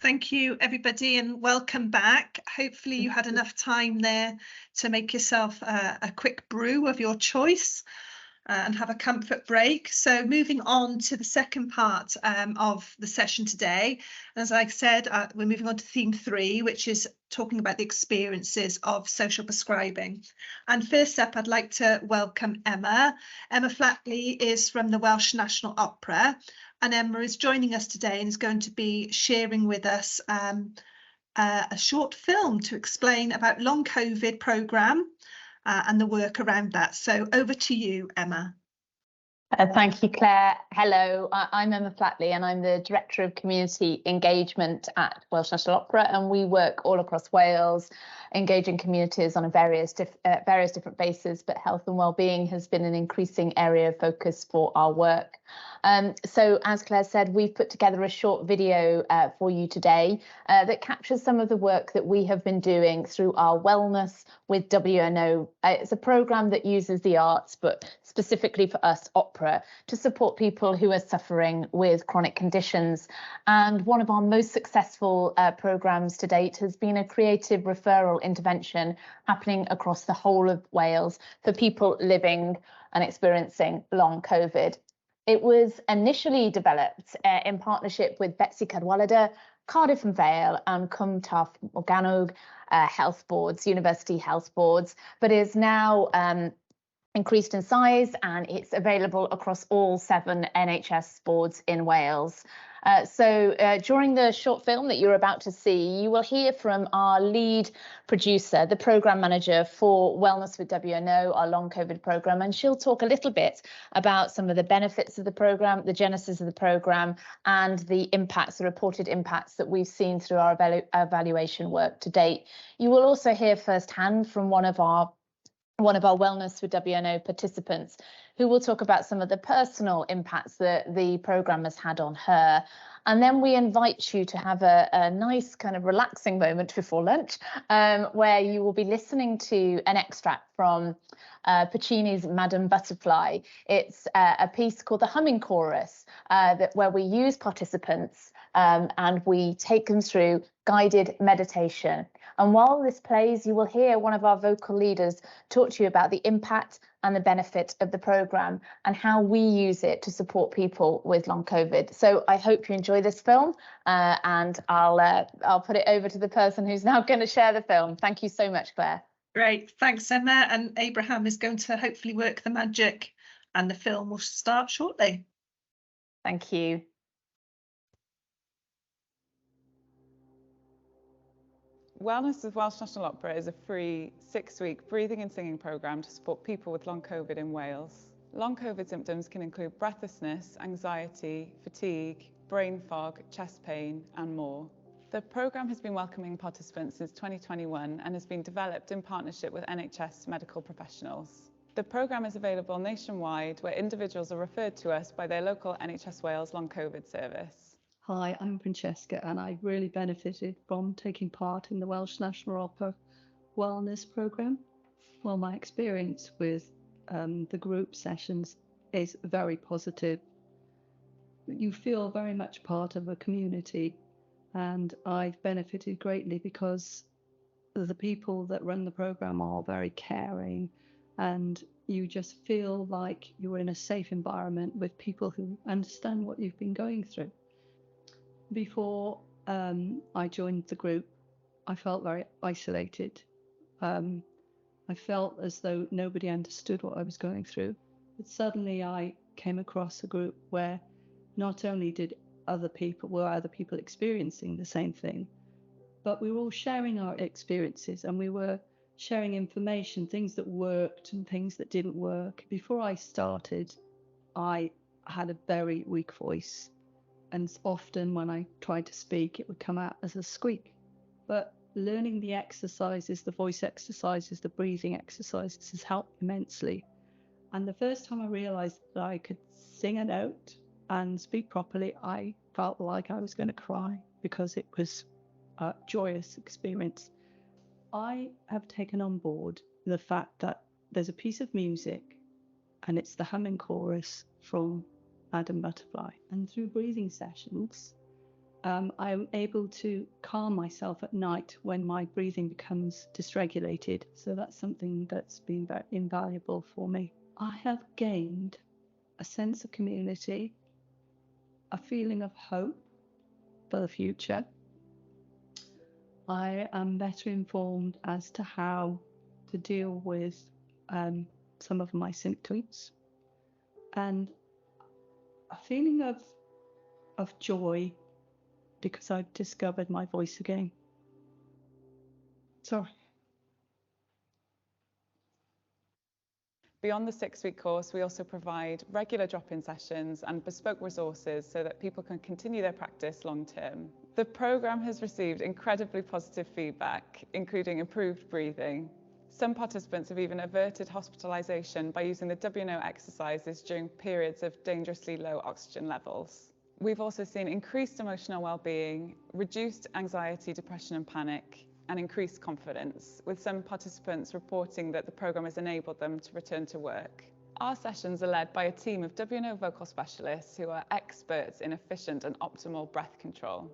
Thank you, everybody, and welcome back. Hopefully you had enough time there to make yourself a quick brew of your choice and have a comfort break. So moving on to the second part of the session today. As I said, we're moving on to theme 3, which is talking about the experiences of social prescribing. And first up, I'd like to welcome Emma. Emma Flatley is from the Welsh National Opera, and Emma is joining us today and is going to be sharing with us a short film to explain about long COVID programme and the work around that. So over to you, Emma. Thank you, Claire. Hello, I'm Emma Flatley and I'm the Director of Community Engagement at Welsh National Opera, and we work all across Wales, engaging communities on a various different bases, but health and wellbeing has been an increasing area of focus for our work. So as Claire said, we've put together a short video for you today that captures some of the work that we have been doing through our Wellness with WNO. It's a programme that uses the arts, but specifically for us, opera, to support people who are suffering with chronic conditions. And one of our most successful programmes to date has been a creative referral intervention happening across the whole of Wales for people living and experiencing long COVID. It was initially developed in partnership with Betsy Cadwaladr, Cardiff and Vale and Cwm Taf Morgannwg health boards, university health boards, but is now increased in size and it's available across all 7 NHS boards in Wales. So during the short film that you're about to see, you will hear from our lead producer, the programme manager for Wellness with WNO, our long COVID programme, and she'll talk a little bit about some of the benefits of the programme, the genesis of the programme, and the impacts, the reported impacts that we've seen through our evaluation work to date. You will also hear firsthand from one of our Wellness with WNO participants, who will talk about some of the personal impacts that the programme has had on her. And then we invite you to have a nice kind of relaxing moment before lunch, where you will be listening to an extract from Puccini's Madame Butterfly. It's a piece called the Humming Chorus, where we use participants and we take them through guided meditation. And while this plays, you will hear one of our vocal leaders talk to you about the impact and the benefit of the programme and how we use it to support people with long COVID. So I hope you enjoy this film, and I'll put it over to the person who's now going to share the film. Thank you so much, Claire. Great, thanks, Emma. And Abraham is going to hopefully work the magic, and the film will start shortly. Thank you. Wellness with Welsh National Opera is a free 6-week breathing and singing programme to support people with long COVID in Wales. Long COVID symptoms can include breathlessness, anxiety, fatigue, brain fog, chest pain, and more. The programme has been welcoming participants since 2021 and has been developed in partnership with NHS medical professionals. The programme is available nationwide, where individuals are referred to us by their local NHS Wales long COVID service. Hi, I'm Francesca, and I really benefited from taking part in the Welsh National Opera Wellness Programme. Well, my experience with the group sessions is very positive. You feel very much part of a community, and I've benefited greatly because the people that run the programme are very caring, and you just feel like you're in a safe environment with people who understand what you've been going through. Before I joined the group, I felt very isolated. I felt as though nobody understood what I was going through. But suddenly I came across a group where not only were other people experiencing the same thing, but we were all sharing our experiences, and we were sharing information, things that worked and things that didn't work. Before I started, I had a very weak voice. And often when I tried to speak, it would come out as a squeak. But learning the exercises, the voice exercises, the breathing exercises has helped immensely. And the first time I realised that I could sing a note and speak properly, I felt like I was going to cry because it was a joyous experience. I have taken on board the fact that there's a piece of music, and it's the Humming Chorus from Madame Butterfly. And through breathing sessions, I'm able to calm myself at night when my breathing becomes dysregulated. So that's something that's been very invaluable for me. I have gained a sense of community, a feeling of hope for the future. I am better informed as to how to deal with some of my symptoms, and a feeling of joy because I've discovered my voice again. Sorry. Beyond the 6-week course, we also provide regular drop-in sessions and bespoke resources so that people can continue their practice long term. The programme has received incredibly positive feedback, including improved breathing. Some participants have even averted hospitalisation by using the W&O exercises during periods of dangerously low oxygen levels. We've also seen increased emotional well-being, reduced anxiety, depression and panic, and increased confidence, with some participants reporting that the programme has enabled them to return to work. Our sessions are led by a team of W&O vocal specialists who are experts in efficient and optimal breath control.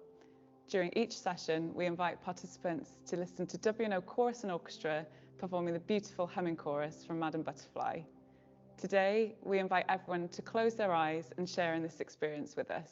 During each session, we invite participants to listen to W&O chorus and orchestra performing the beautiful humming chorus from Madam Butterfly. Today, we invite everyone to close their eyes and share in this experience with us.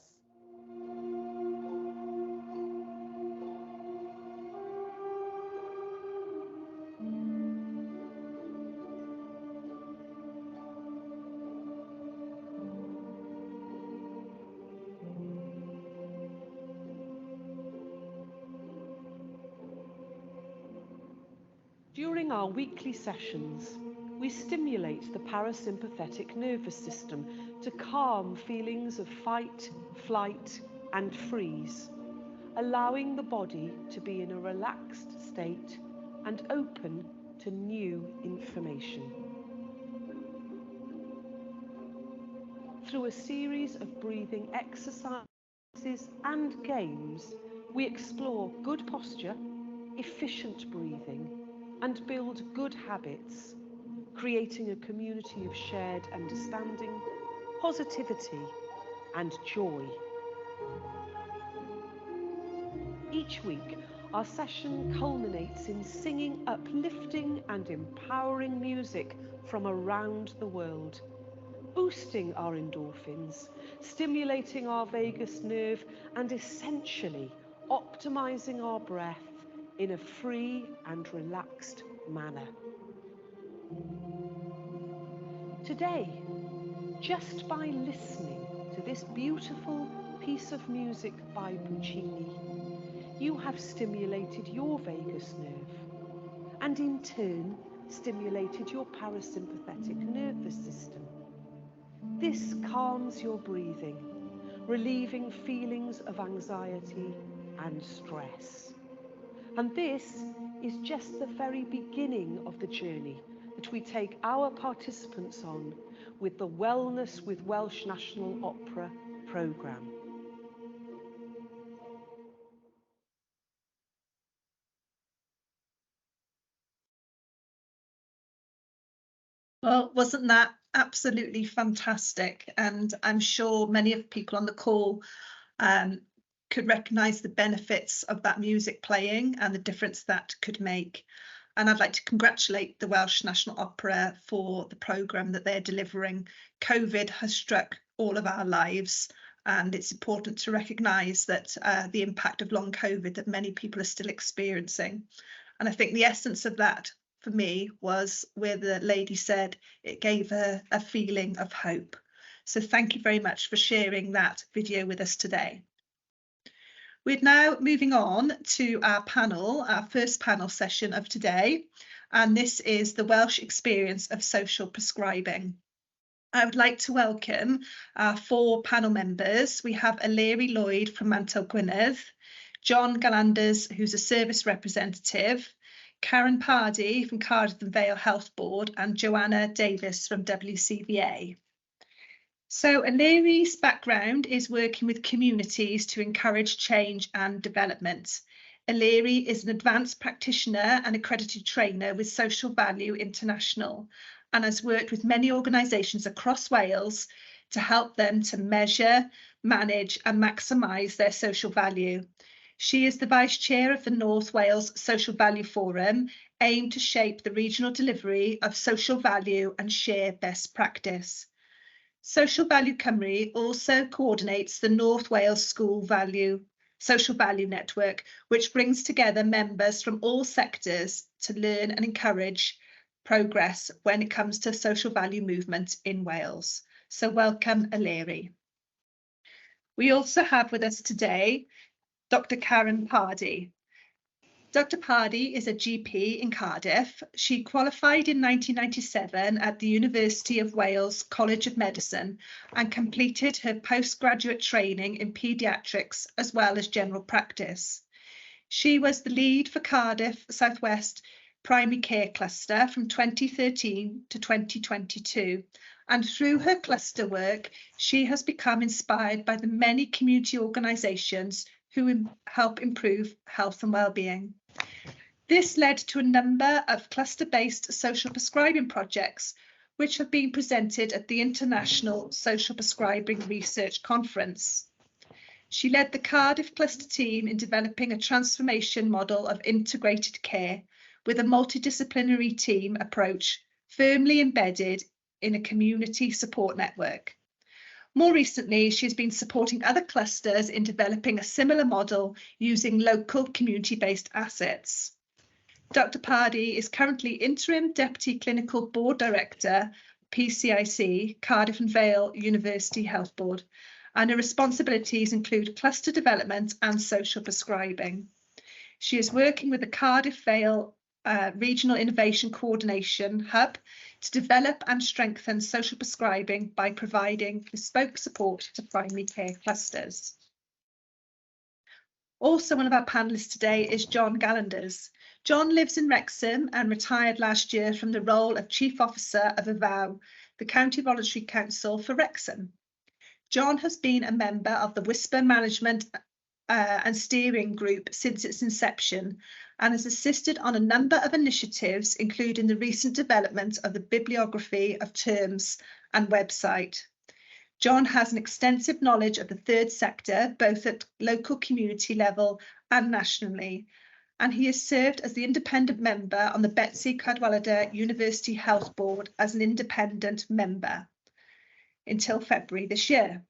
During our weekly sessions, we stimulate the parasympathetic nervous system to calm feelings of fight, flight, and freeze, allowing the body to be in a relaxed state and open to new information. Through a series of breathing exercises and games, we explore good posture, efficient breathing, and build good habits, creating a community of shared understanding, positivity, and joy. Each week, our session culminates in singing uplifting and empowering music from around the world, boosting our endorphins, stimulating our vagus nerve, and essentially optimizing our breath in a free and relaxed manner. Today, just by listening to this beautiful piece of music by Puccini, you have stimulated your vagus nerve and in turn stimulated your parasympathetic nervous system. This calms your breathing, relieving feelings of anxiety and stress. And this is just the very beginning of the journey that we take our participants on with the Wellness with Welsh National Opera programme. Well, wasn't that absolutely fantastic? And I'm sure many of the people on the call could recognise the benefits of that music playing and the difference that could make. And I'd like to congratulate the Welsh National Opera for the programme that they're delivering. COVID has struck all of our lives, and it's important to recognise that the impact of long COVID that many people are still experiencing. And I think the essence of that for me was where the lady said it gave her a feeling of hope. So thank you very much for sharing that video with us today. We're now moving on to our panel, our first panel session of today, and this is the Welsh experience of social prescribing. I would like to welcome our 4 panel members. We have Eleri Lloyd from Mantell Gwynedd, John Galanders, who's a service representative, Karen Pardy from Cardiff and Vale Health Board, and Joanna Davis from WCVA. So Eleri's background is working with communities to encourage change and development. Eleri is an advanced practitioner and accredited trainer with Social Value International and has worked with many organisations across Wales to help them to measure, manage and maximise their social value. She is the Vice Chair of the North Wales Social Value Forum, aimed to shape the regional delivery of social value and share best practice. Social Value Cymru also coordinates the North Wales Social Value Network, which brings together members from all sectors to learn and encourage progress when it comes to social value movement in Wales. So welcome, Eleri. We also have with us today Dr. Karen Pardee. Dr. Pardee is a GP in Cardiff. She qualified in 1997 at the University of Wales College of Medicine and completed her postgraduate training in paediatrics as well as general practice. She was the lead for Cardiff South West Primary Care Cluster from 2013 to 2022. And through her cluster work, she has become inspired by the many community organisations who help improve health and well-being. This led to a number of cluster-based social prescribing projects, which have been presented at the International Social Prescribing Research Conference. She led the Cardiff cluster team in developing a transformation model of integrated care with a multidisciplinary team approach firmly embedded in a community support network. More recently, she's been supporting other clusters in developing a similar model using local community-based assets. Dr. Pardee is currently Interim Deputy Clinical Board Director, PCIC, Cardiff and Vale University Health Board, and her responsibilities include cluster development and social prescribing. She is working with the Cardiff Vale Regional Innovation Coordination Hub to develop and strengthen social prescribing by providing bespoke support to primary care clusters. Also, one of our panellists today is John Gallanders. John lives in Wrexham and retired last year from the role of Chief Officer of AVOW, the County Voluntary Council for Wrexham. John has been a member of the Whisper Management and Steering Group since its inception and has assisted on a number of initiatives, including the recent development of the bibliography of terms and website. John has an extensive knowledge of the third sector, both at local community level and nationally, and he has served as the independent member on the Betsy Cadwallader University Health Board as an independent member until February this year.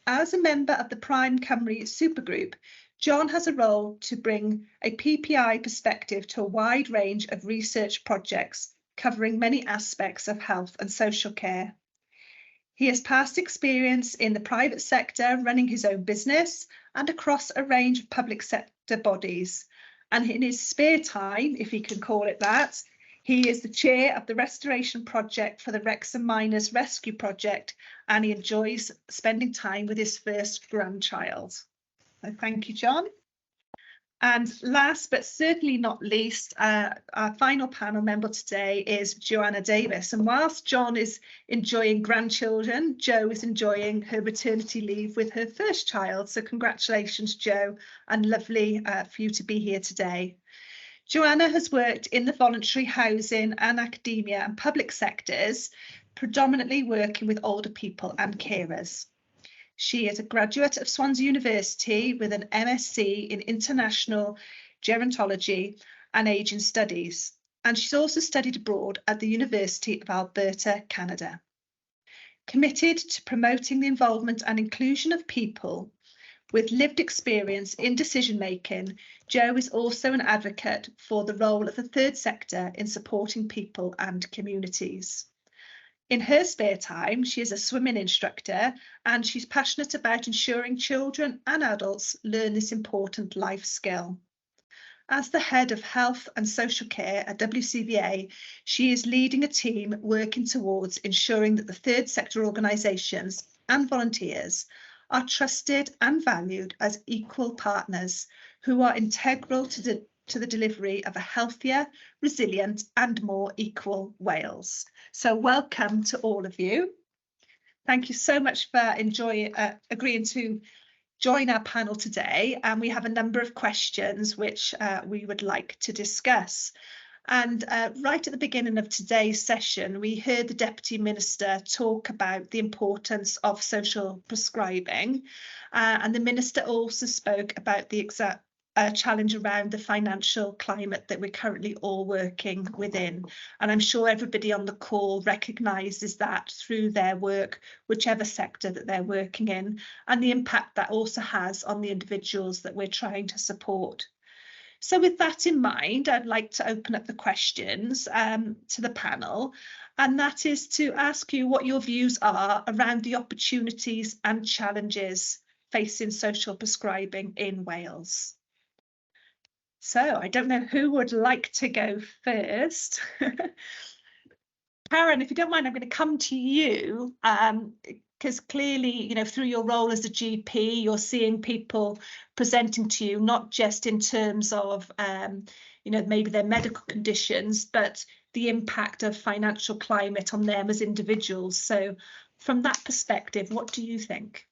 As a member of the Prime Cymru Supergroup, John has a role to bring a PPI perspective to a wide range of research projects covering many aspects of health and social care. He has past experience in the private sector, running his own business and across a range of public sector bodies. And in his spare time, if he can call it that, he is the chair of the restoration project for the Wrexham Miners Rescue Project, and he enjoys spending time with his first grandchild. So thank you, John. And last but certainly not least, our final panel member today is Joanna Davis. And whilst John is enjoying grandchildren, Jo is enjoying her maternity leave with her first child. So congratulations, Jo, and lovely for you to be here today. Joanna has worked in the voluntary housing and academia and public sectors, predominantly working with older people and carers. She is a graduate of Swansea University with an MSc in International Gerontology and Ageing Studies, and she's also studied abroad at the University of Alberta, Canada. Committed to promoting the involvement and inclusion of people with lived experience in decision-making, Jo is also an advocate for the role of the third sector in supporting people and communities. In her spare time, she is a swimming instructor and she's passionate about ensuring children and adults learn this important life skill. As the head of health and social care at WCVA, she is leading a team working towards ensuring that the third sector organisations and volunteers are trusted and valued as equal partners who are integral to the delivery of a healthier, resilient and more equal Wales. So welcome to all of you. Thank you so much for agreeing to join our panel today, and we have a number of questions which we would like to discuss. And right at the beginning of today's session, we heard the Deputy Minister talk about the importance of social prescribing. And the Minister also spoke about the exact challenge around the financial climate that we're currently all working within. And I'm sure everybody on the call recognises that through their work, whichever sector that they're working in, and the impact that also has on the individuals that we're trying to support. So with that in mind, I'd like to open up the questions to the panel, and that is to ask you what your views are around the opportunities and challenges facing social prescribing in Wales. So I don't know who would like to go first. Karen, if you don't mind, I'm going to come to you, because clearly, you know, through your role as a GP, you're seeing people presenting to you, not just in terms of, you know, maybe their medical conditions, but the impact of financial climate on them as individuals. So from that perspective, what do you think?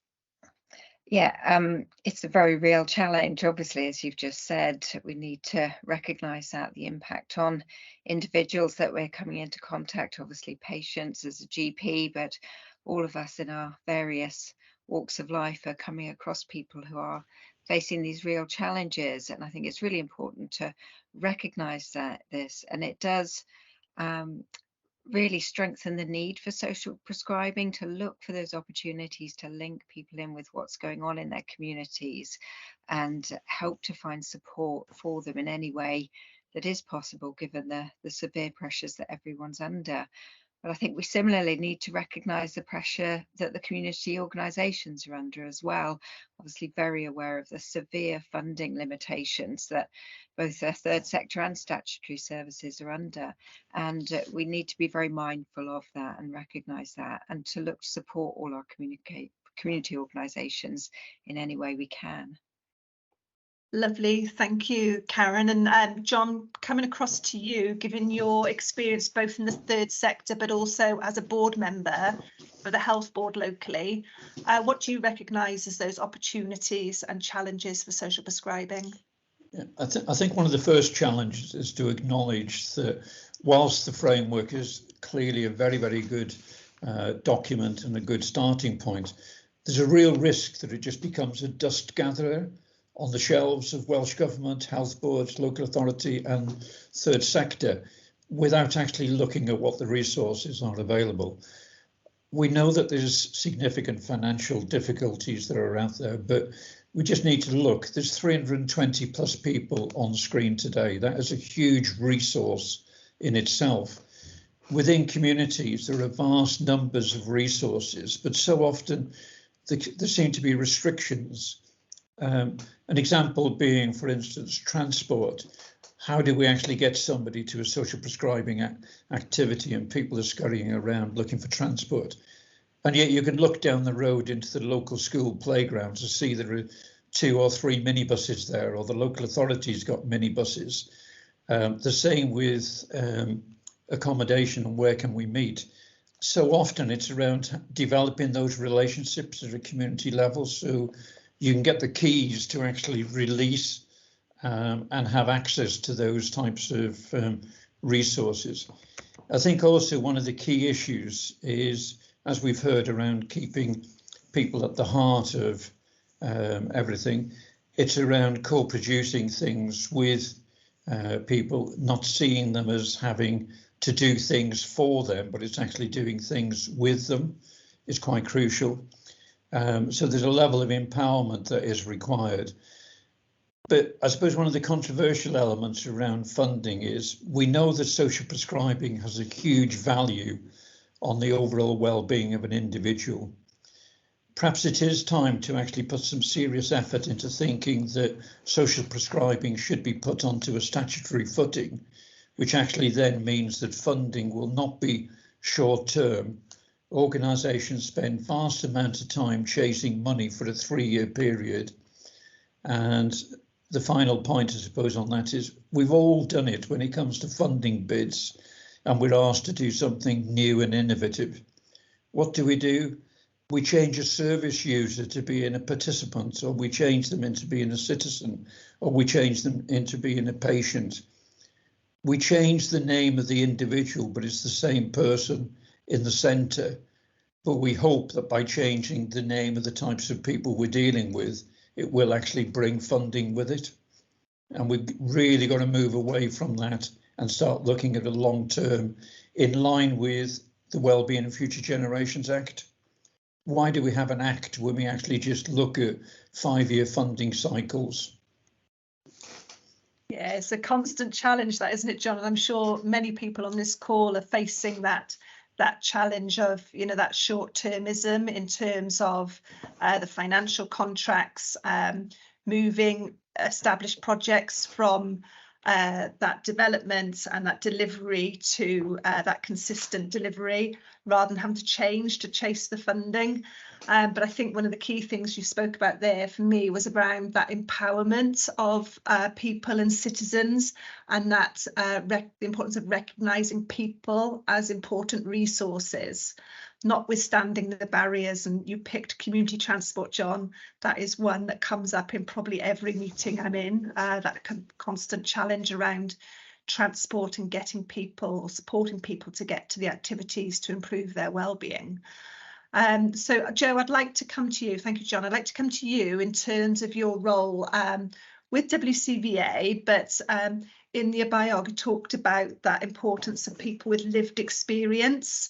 Yeah, it's a very real challenge. Obviously, as you've just said, we need to recognise that the impact on individuals that we're coming into contact, obviously patients as a GP, but all of us in our various walks of life are coming across people who are facing these real challenges. And I think it's really important to recognise this, and it does really strengthen the need for social prescribing, to look for those opportunities to link people in with what's going on in their communities and help to find support for them in any way that is possible, given the severe pressures that everyone's under. But I think we similarly need to recognise the pressure that the community organisations are under as well. Obviously very aware of the severe funding limitations that both the third sector and statutory services are under. And we need to be very mindful of that and recognise that, and to look to support all our community organisations in any way we can. Lovely, thank you, Karen. And John, coming across to you, given your experience both in the third sector but also as a board member for the health board locally, what do you recognise as those opportunities and challenges for social prescribing? Yeah, I think one of the first challenges is to acknowledge that whilst the framework is clearly a very, very good document and a good starting point, there's a real risk that it just becomes a dust gatherer on the shelves of Welsh Government, health boards, local authority and third sector, without actually looking at what the resources are available. We know that there's significant financial difficulties that are out there, but we just need to look. There's 320 plus people on screen today. That is a huge resource in itself. Within communities, there are vast numbers of resources, but so often there seem to be restrictions. An example being, for instance, transport. How do we actually get somebody to a social prescribing activity, and people are scurrying around looking for transport? And yet you can look down the road into the local school playground to see there are 2 or 3 minibuses there, or the local authority's got minibuses. The same with accommodation and where can we meet. So often it's around developing those relationships at a community level, so you can get the keys to actually release and have access to those types of resources. I think also one of the key issues is, as we've heard, around keeping people at the heart of everything. It's around co-producing things with people, not seeing them as having to do things for them, but it's actually doing things with them is quite crucial. So there's a level of empowerment that is required. But I suppose one of the controversial elements around funding is we know that social prescribing has a huge value on the overall well-being of an individual. Perhaps it is time to actually put some serious effort into thinking that social prescribing should be put onto a statutory footing, which actually then means that funding will not be short-term. Organisations spend vast amounts of time chasing money for a 3-year period. And the final point, I suppose, on that is we've all done it when it comes to funding bids, and we're asked to do something new and innovative. What do? We change a service user to being a participant, or we change them into being a citizen, or we change them into being a patient. we change the name of the individual, but it's the same person in the centre. But we hope that by changing the name of the types of people we're dealing with, it will actually bring funding with it. And we've really got to move away from that and start looking at a long term in line with the Wellbeing and Future Generations Act. Why do we have an act when we actually just look at 5-year funding cycles? Yeah, it's a constant challenge, that, isn't it, John? And I'm sure many people on this call are facing that challenge of, you know, that short-termism in terms of the financial contracts, moving established projects from that development and that delivery to that consistent delivery, rather than having to change to chase the funding. But I think one of the key things you spoke about there for me was around that empowerment of people and citizens, and that the importance of recognising people as important resources, notwithstanding the barriers. And you picked community transport, John. That is one that comes up in probably every meeting I'm in, that constant challenge around transport and getting people or supporting people to get to the activities to improve their well-being. So Joe, I'd like to come to you. Thank you, John. I'd like to come to you in terms of your role with WCVA, but in the bio you talked about that importance of people with lived experience.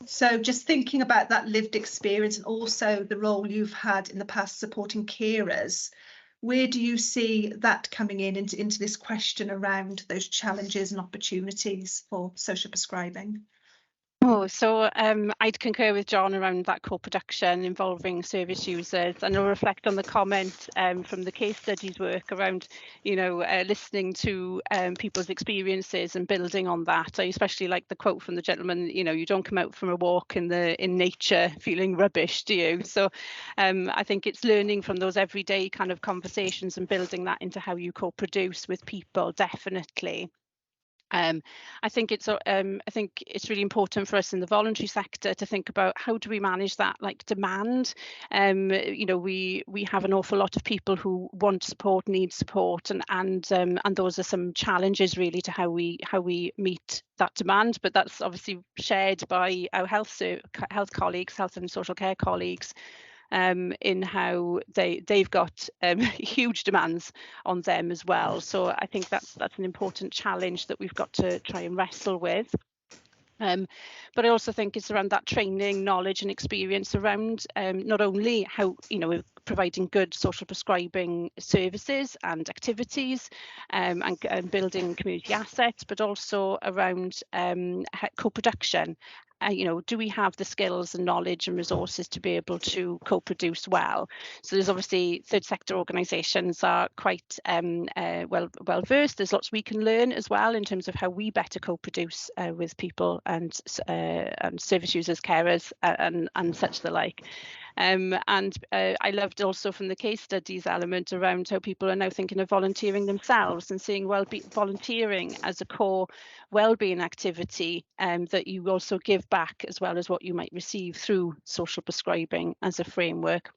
So just thinking about that lived experience and also the role you've had in the past supporting carers, where do you see that coming into this question around those challenges and opportunities for social prescribing? Oh, so I'd concur with John around that co-production involving service users, and I'll reflect on the comment from the case studies work around, you know, listening to people's experiences and building on that. I especially like the quote from the gentleman, you know, you don't come out from a walk in nature feeling rubbish, do you? So I think it's learning from those everyday kind of conversations and building that into how you co-produce with people, definitely. I think it's really important for us in the voluntary sector to think about how do we manage that, like, demand. You know, we have an awful lot of people who want support, need support, and those are some challenges really to how we meet that demand. But that's obviously shared by our health colleagues, health and social care colleagues, in how they've got huge demands on them as well. So I think that's an important challenge that we've got to try and wrestle with. But I also think it's around that training, knowledge and experience around not only how, you know, providing good social prescribing services and activities and building community assets, but also around co-production. You know, do we have the skills and knowledge and resources to be able to co-produce well? So there's obviously third sector organisations are quite well versed. There's lots we can learn as well in terms of how we better co-produce with people and service users, carers, and such the like. I loved also from the case studies element around how people are now thinking of volunteering themselves and seeing volunteering as a core wellbeing activity that you also give back, as well as what you might receive through social prescribing as a framework.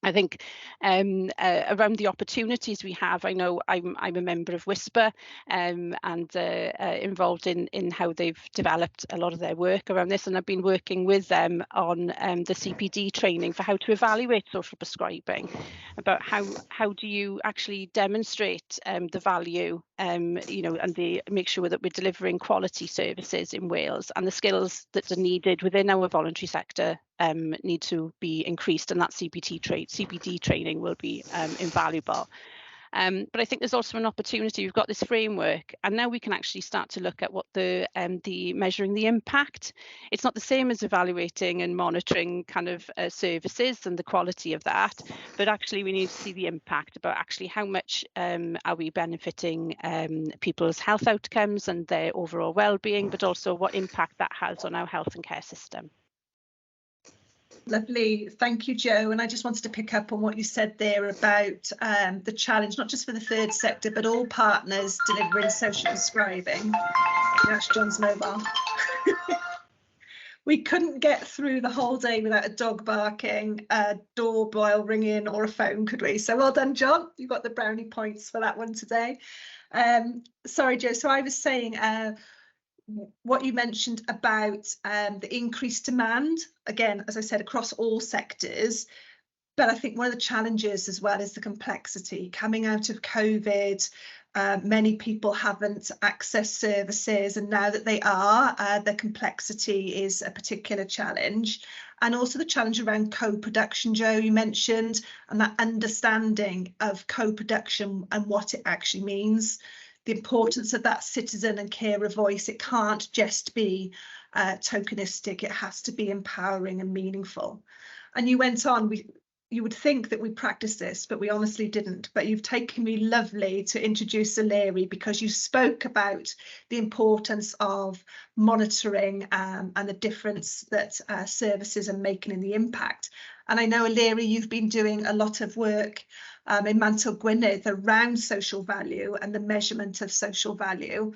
I think around the opportunities we have, I know I'm a member of Whisper and involved in how they've developed a lot of their work around this, and I've been working with them on the CPD training for how to evaluate social prescribing, about how do you actually demonstrate the value, you know, and make sure that we're delivering quality services in Wales, and the skills that are needed within our voluntary sector need to be increased, and that CPD training will be invaluable. But I think there's also an opportunity. We've got this framework, and now we can actually start to look at what the measuring the impact. It's not the same as evaluating and monitoring kind of services and the quality of that, but actually we need to see the impact about actually how much are we benefiting people's health outcomes and their overall well-being, but also what impact that has on our health and care system. Lovely, thank you, Joe. And I just wanted to pick up on what you said there about the challenge, not just for the third sector, but all partners delivering social prescribing. That's John's mobile. We couldn't get through the whole day without a dog barking, a doorbell ringing, or a phone, could we? So well done, John. You got the brownie points for that one today. Sorry, Joe. So I was saying what you mentioned about the increased demand, again, as I said, across all sectors. But I think one of the challenges as well is the complexity. Coming out of COVID, many people haven't accessed services, and now that they are, the complexity is a particular challenge. And also the challenge around co-production, Joe, you mentioned, and that understanding of co-production and what it actually means. The importance of that citizen and carer voice. It can't just be tokenistic, it has to be empowering and meaningful. And you went on, you would think that we practiced this, but we honestly didn't. But you've taken me lovely to introduce O'Leary, because you spoke about the importance of monitoring and the difference that services are making in the impact. And I know, O'Leary, you've been doing a lot of work in Mantell Gwynedd around social value and the measurement of social value.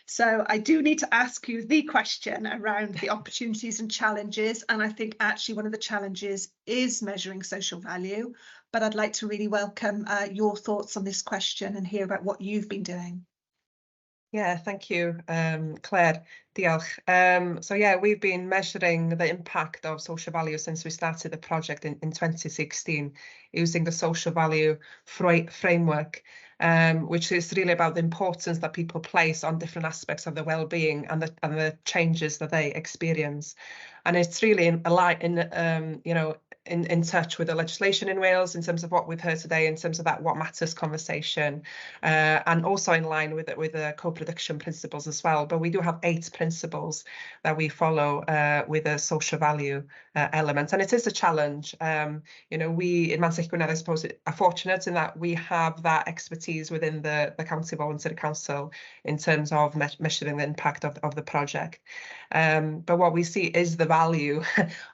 So I do need to ask you the question around the opportunities and challenges. And I think actually one of the challenges is measuring social value. But I'd like to really welcome your thoughts on this question and hear about what you've been doing. Yeah, thank you, Claire. Diolch. So yeah, we've been measuring the impact of social value since we started the project in 2016, using the social value framework, which is really about the importance that people place on different aspects of their well-being and the changes that they experience. And it's really in touch with the legislation in Wales in terms of what we've heard today, in terms of that what matters conversation, and also in line with the co-production principles as well. But we do have 8 principles that we follow with a social value element, and it is a challenge. We in Mantell Gwynedd, I suppose, are fortunate in that we have that expertise within the County Voluntary Council in terms of measuring the impact of the project. But what we see is the value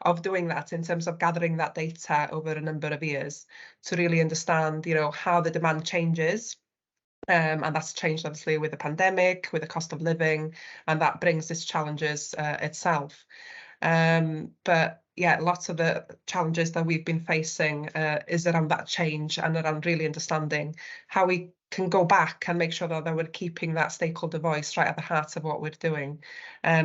of doing that in terms of gathering that data over a number of years to really understand, how the demand changes. And that's changed obviously with the pandemic, with the cost of living, and that brings its challenges itself. But yeah, lots of the challenges that we've been facing is around that change and around really understanding how we can go back and make sure that we're keeping that stakeholder voice right at the heart of what we're doing.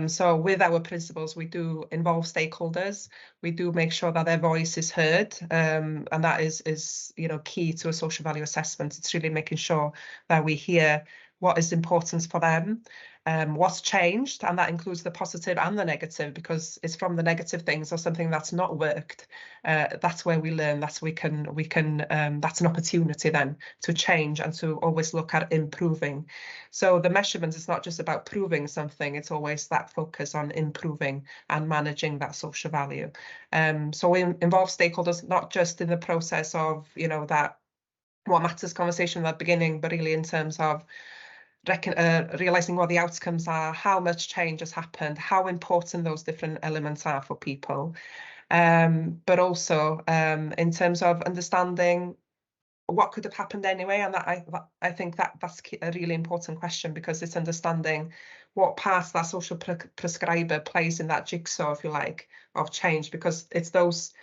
So with our principles, we do involve stakeholders. We do make sure that their voice is heard, and that is key to a social value assessment. It's really making sure that we hear what is important for them, what's changed, and that includes the positive and the negative, because it's from the negative things or something that's not worked. That's where we learn. That's we can. That's an opportunity then to change and to always look at improving. So the measurement is not just about proving something. It's always that focus on improving and managing that social value. So we involve stakeholders not just in the process of that what matters conversation at the beginning, but really in terms of realizing what the outcomes are, how much change has happened, how important those different elements are for people, but also in terms of understanding what could have happened anyway. And that I think that's a really important question, because it's understanding what part that social prescriber plays in that jigsaw, if you like, of change, because it's those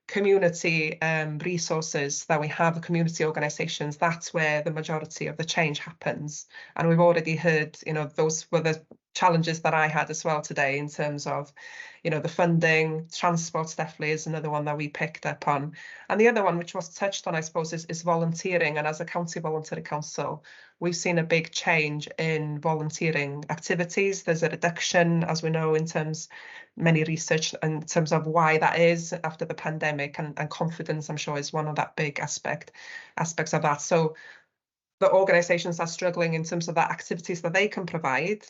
community resources that we have, the community organisations, that's where the majority of the change happens. And we've already heard, those were the challenges that I had as well today in terms of, the funding. Transport definitely is another one that we picked up on. And the other one, which was touched on, I suppose, is volunteering. And as a County Voluntary Council, we've seen a big change in volunteering activities. There's a reduction, as we know, in terms many research in terms of why that is after the pandemic, and confidence, I'm sure, is one of that big aspects of that. So the organisations are struggling in terms of the activities that they can provide.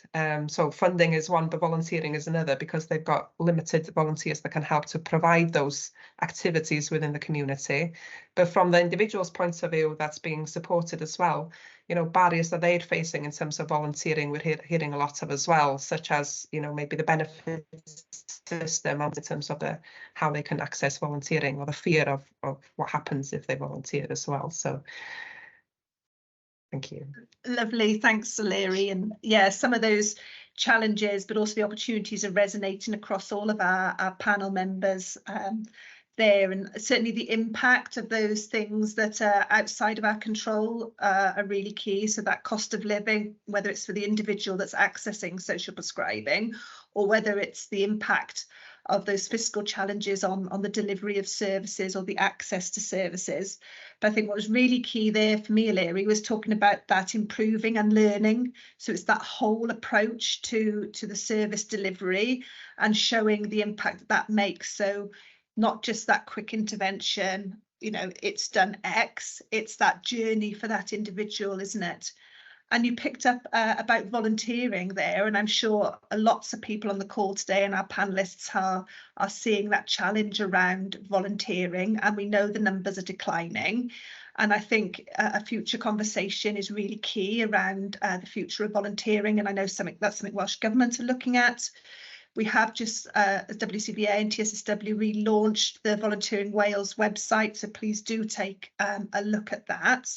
So funding is one, but volunteering is another, because they've got limited volunteers that can help to provide those activities within the community. But from the individual's point of view, that's being supported as well. Barriers that they're facing in terms of volunteering, we're hearing a lot of as well, such as, maybe the benefits system in terms of how they can access volunteering, or the fear of what happens if they volunteer as well. So thank you. Lovely, thanks, O'Leary. And yeah, some of those challenges, but also the opportunities are resonating across all of our panel members there, and certainly the impact of those things that are outside of our control are really key. So that cost of living, whether it's for the individual that's accessing social prescribing, or whether it's the impact of those fiscal challenges on the delivery of services or the access to services. But I think what was really key there for me, Larry, was talking about that improving and learning. So it's that whole approach to the service delivery and showing the impact that makes. So not just that quick intervention, you know, it's done X, it's that journey for that individual, isn't it? And you picked up about volunteering there, and I'm sure lots of people on the call today and our panelists are seeing that challenge around volunteering, and we know the numbers are declining. And I think a future conversation is really key around the future of volunteering, and I know that's something Welsh Government are looking at. We have just, as WCVA and TSSW, relaunched the Volunteering Wales website, so please do take a look at that.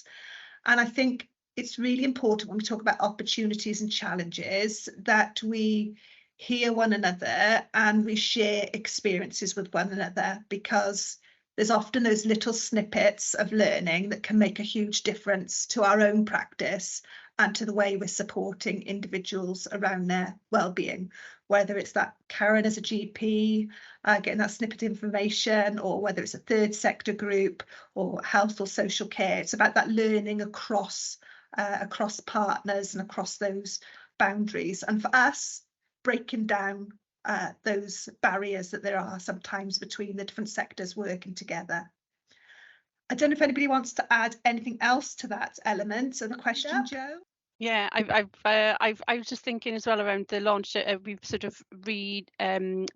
And I think it's really important when we talk about opportunities and challenges that we hear one another and we share experiences with one another, because there's often those little snippets of learning that can make a huge difference to our own practice and to the way we're supporting individuals around their well-being, whether it's that Karen as a GP getting that snippet of information, or whether it's a third sector group or health or social care. It's about that learning across partners and across those boundaries, and for us breaking down those barriers that there are sometimes between the different sectors working together. I don't know if anybody wants to add anything else to that element of the question, Jo? Yeah, I was just thinking as well around the launch. We've sort of reviewed and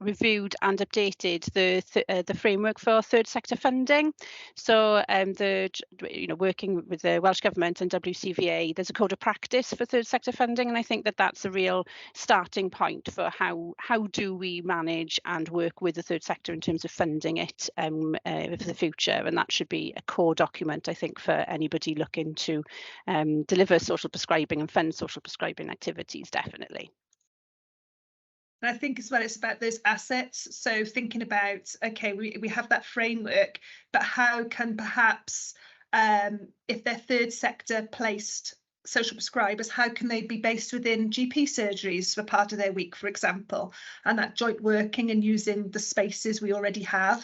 updated the framework for third sector funding. So working with the Welsh Government and WCVA, there's a code of practice for third sector funding, and I think that that's a real starting point for how do we manage and work with the third sector in terms of funding it for the future. And that should be a core document, I think, for anybody looking to deliver social prescribing and fund social prescribing activities, definitely. And I think as well, it's about those assets. So thinking about, okay, we have that framework, but how can perhaps, if they're third sector placed social prescribers, how can they be based within GP surgeries for part of their week, for example, and that joint working and using the spaces we already have.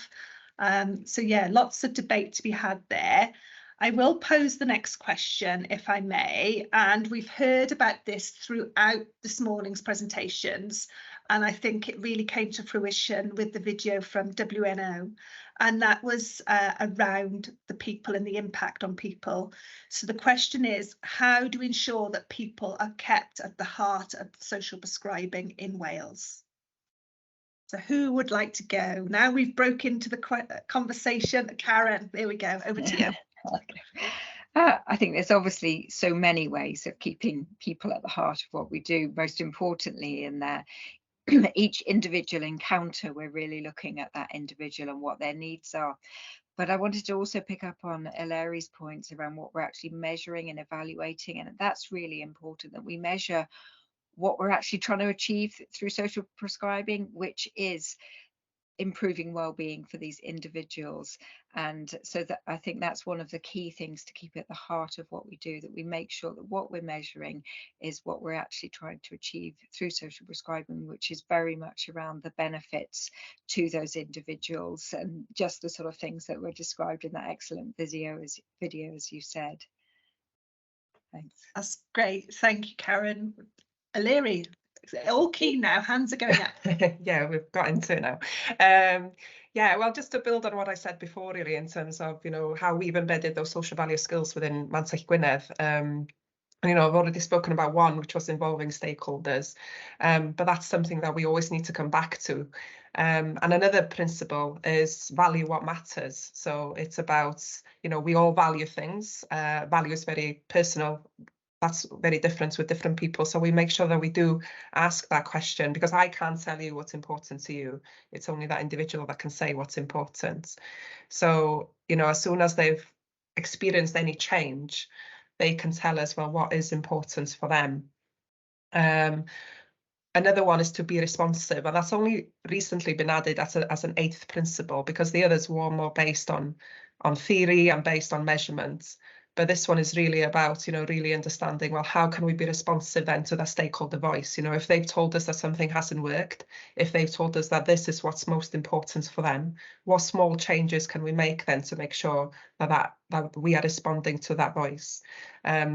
So yeah, lots of debate to be had there. I will pose the next question, if I may, and we've heard about this throughout this morning's presentations, and I think it really came to fruition with the video from WNO, and that was around the people and the impact on people. So the question is, how do we ensure that people are kept at the heart of social prescribing in Wales? So who would like to go? Now we've broke into the conversation. Karen, there we go, over to you. I think there's obviously so many ways of keeping people at the heart of what we do. Most importantly, in that each individual encounter, we're really looking at that individual and what their needs are. But I wanted to also pick up on Ilari's points around what we're actually measuring and evaluating, and that's really important, that we measure what we're actually trying to achieve through social prescribing, which is improving well-being for these individuals. And so that I think that's one of the key things to keep at the heart of what we do, that we make sure that what we're measuring is what we're actually trying to achieve through social prescribing, which is very much around the benefits to those individuals, and just the sort of things that were described in that excellent video as you said. Thanks. That's great. Thank you, Karen. Ilari, all keen now, hands are going up. Yeah, we've got into it now. Yeah, well, just to build on what I said before, really, in terms of, you know, how we've embedded those social value skills within Mantech Gwynedd. And, you know, I've already spoken about one, which was involving stakeholders, but that's something that we always need to come back to. And another principle is value what matters. So it's about, you know, we all value things. Value is very personal. That's very different with different people. So we make sure that we do ask that question, because I can't tell you what's important to you. It's only that individual that can say what's important. So, you know, as soon as they've experienced any change, they can tell us, well, what is important for them. Another one is to be responsive, and that's only recently been added as an 8th principle, because the others were more based on theory and based on measurements. But this one is really about, really understanding, well, how can we be responsive then to the stakeholder voice? If they've told us that something hasn't worked, if they've told us that this is what's most important for them, what small changes can we make then to make sure that we are responding to that voice?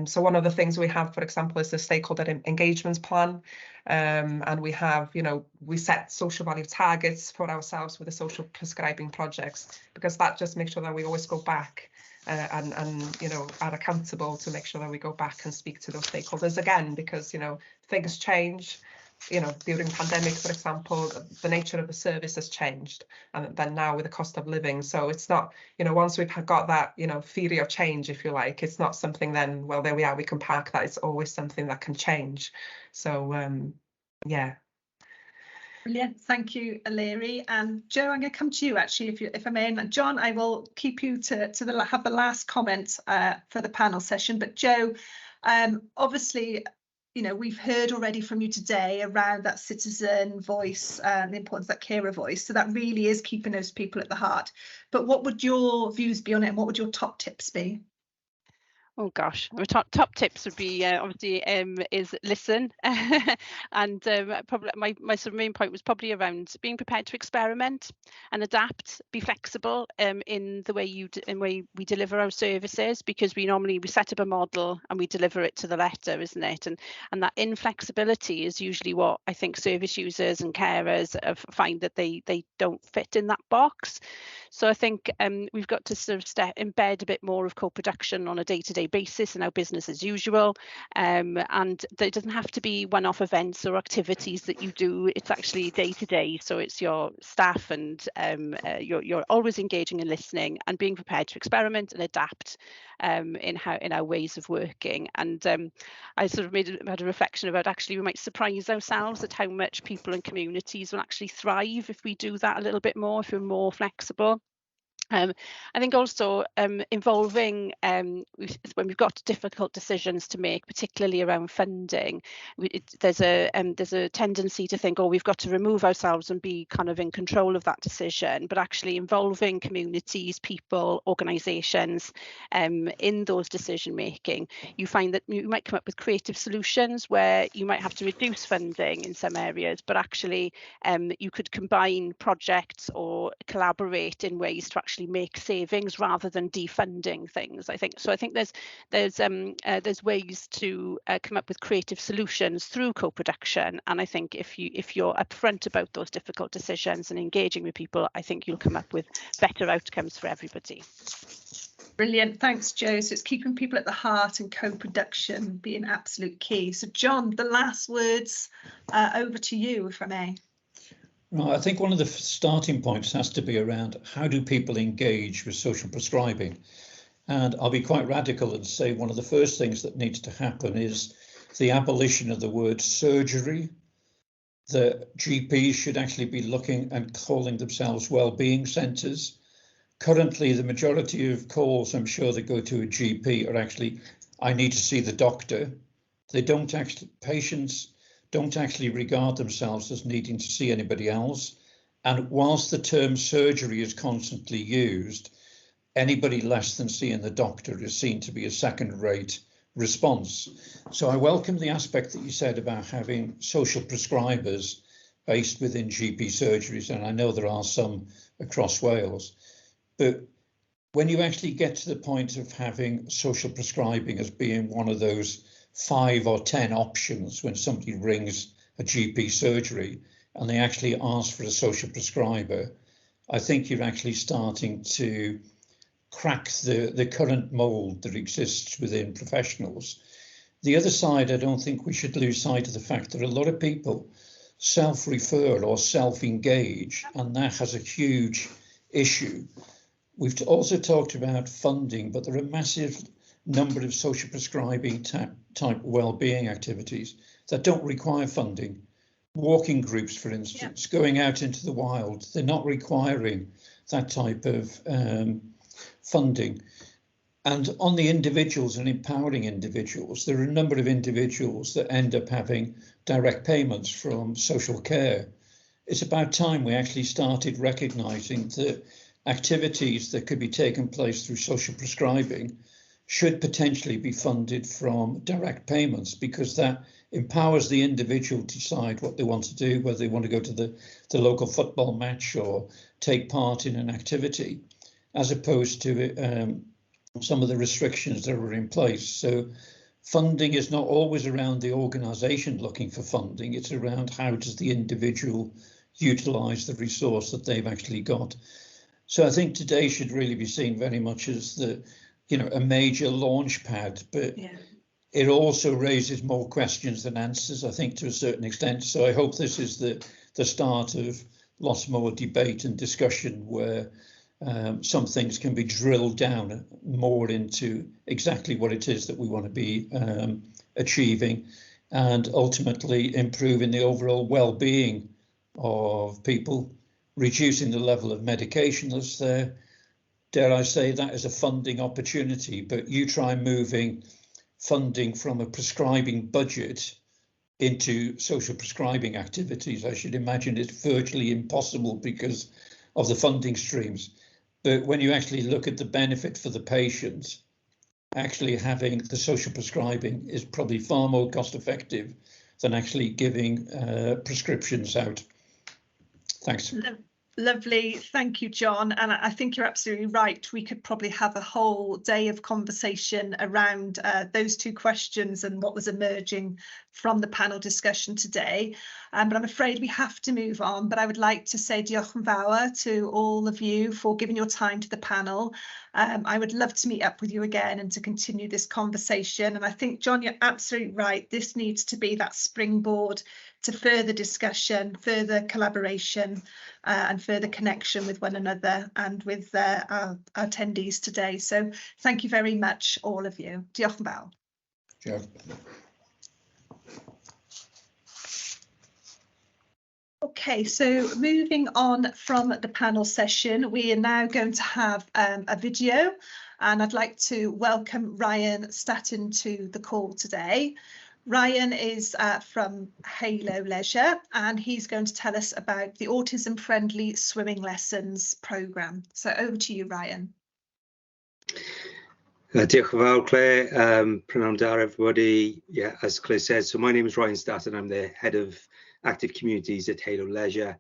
So one of the things we have, for example, is the stakeholder engagement plan. And we have, we set social value targets for ourselves with the social prescribing projects, because that just makes sure that we always go back and are accountable to make sure that we go back and speak to those stakeholders again, because things change. During pandemic, for example, the nature of the service has changed, and then now with the cost of living. So it's not, once we've got that, theory of change, if you like, it's not something then, well, there we are, we can park that. It's always something that can change. So yeah. Brilliant, thank you, Aleri. And Joe, I'm going to come to you actually, if I may. And John, I will keep you to have the last comment for the panel session. But Joe, obviously, we've heard already from you today around that citizen voice and the importance of that carer voice. So that really is keeping those people at the heart. But what would your views be on it, and what would your top tips be? Oh gosh, my top tips would be obviously is listen, and probably my sort of main point was probably around being prepared to experiment and adapt, be flexible in the way we deliver our services, because we set up a model and we deliver it to the letter, isn't it? And that inflexibility is usually what I think service users and carers find that they don't fit in that box. So I think we've got to sort of embed a bit more of co-production on a day-to-day basis in our business as usual, and it doesn't have to be one-off events or activities that you do. It's actually day-to-day, so it's your staff, and you're always engaging and listening and being prepared to experiment and adapt in our ways of working. And I sort of had a reflection about, actually we might surprise ourselves at how much people and communities will actually thrive if we do that a little bit more, if we're more flexible. I think also involving when we've got difficult decisions to make, particularly around funding, there's a tendency to think, oh, we've got to remove ourselves and be kind of in control of that decision. But actually involving communities, people, organisations in those decision making, you find that you might come up with creative solutions where you might have to reduce funding in some areas, but actually you could combine projects or collaborate in ways to actually make savings rather than defunding things. I think there's ways to come up with creative solutions through co-production, and I think if you're upfront about those difficult decisions and engaging with people, I think you'll come up with better outcomes for everybody. Brilliant, thanks Joe. So it's keeping people at the heart and co-production being absolute key. So John, the last words, over to you, if I may. Well, I think one of the starting points has to be around how do people engage with social prescribing? And I'll be quite radical and say one of the first things that needs to happen is the abolition of the word surgery. The GPs should actually be looking and calling themselves well-being centres. Currently, the majority of calls, I'm sure, that go to a GP are actually, I need to see the doctor. Patients don't actually regard themselves as needing to see anybody else. And whilst the term surgery is constantly used, anybody less than seeing the doctor is seen to be a second-rate response. So I welcome the aspect that you said about having social prescribers based within GP surgeries, and I know there are some across Wales. But when you actually get to the point of having social prescribing as being one of those 5 or 10 options when somebody rings a GP surgery and they actually ask for a social prescriber, I think you're actually starting to crack the current mould that exists within professionals. The other side, I don't think we should lose sight of the fact that a lot of people self-refer or self-engage, and that has a huge issue. We've also talked about funding, but there are a massive number of social prescribing type wellbeing activities that don't require funding. Walking groups, for instance, going out into the wild, they're not requiring that type of funding. And on the individuals and empowering individuals, there are a number of individuals that end up having direct payments from social care. It's about time we actually started recognising that activities that could be taken place through social prescribing should potentially be funded from direct payments, because that empowers the individual to decide what they want to do, whether they want to go to the local football match or take part in an activity, as opposed to some of the restrictions that are in place. So funding is not always around the organisation looking for funding, it's around how does the individual utilise the resource that they've actually got. So I think today should really be seen very much as a major launch pad, but it also raises more questions than answers, I think, to a certain extent. So I hope this is the start of lots more debate and discussion where some things can be drilled down more into exactly what it is that we want to be achieving, and ultimately improving the overall well-being of people, reducing the level of medication that's there. Dare I say that is a funding opportunity, but you try moving funding from a prescribing budget into social prescribing activities, I should imagine it's virtually impossible because of the funding streams. But when you actually look at the benefit for the patient, actually having the social prescribing is probably far more cost effective than actually giving prescriptions out. Thanks. Lovely, thank you, John. And I think you're absolutely right. We could probably have a whole day of conversation around those two questions and what was emerging from the panel discussion today. But I'm afraid we have to move on. But I would like to say diolch yn fawr to all of you for giving your time to the panel. I would love to meet up with you again and to continue this conversation. And I think, John, you're absolutely right. This needs to be that springboard to further discussion, further collaboration, and further connection with one another and with our attendees today. So thank you very much, all of you. Diolch yn fawr. Diolch. Okay, so moving on from the panel session, we are now going to have a video, and I'd like to welcome Ryan Staton to the call today. Ryan is from Halo Leisure, and he's going to tell us about the Autism Friendly Swimming Lessons programme. So over to you, Ryan. Diolch yn fawr, Claire. Prynawn da, everybody. Yeah, as Claire said, so my name is Ryan Staton. I'm the head of active communities at Halo Leisure.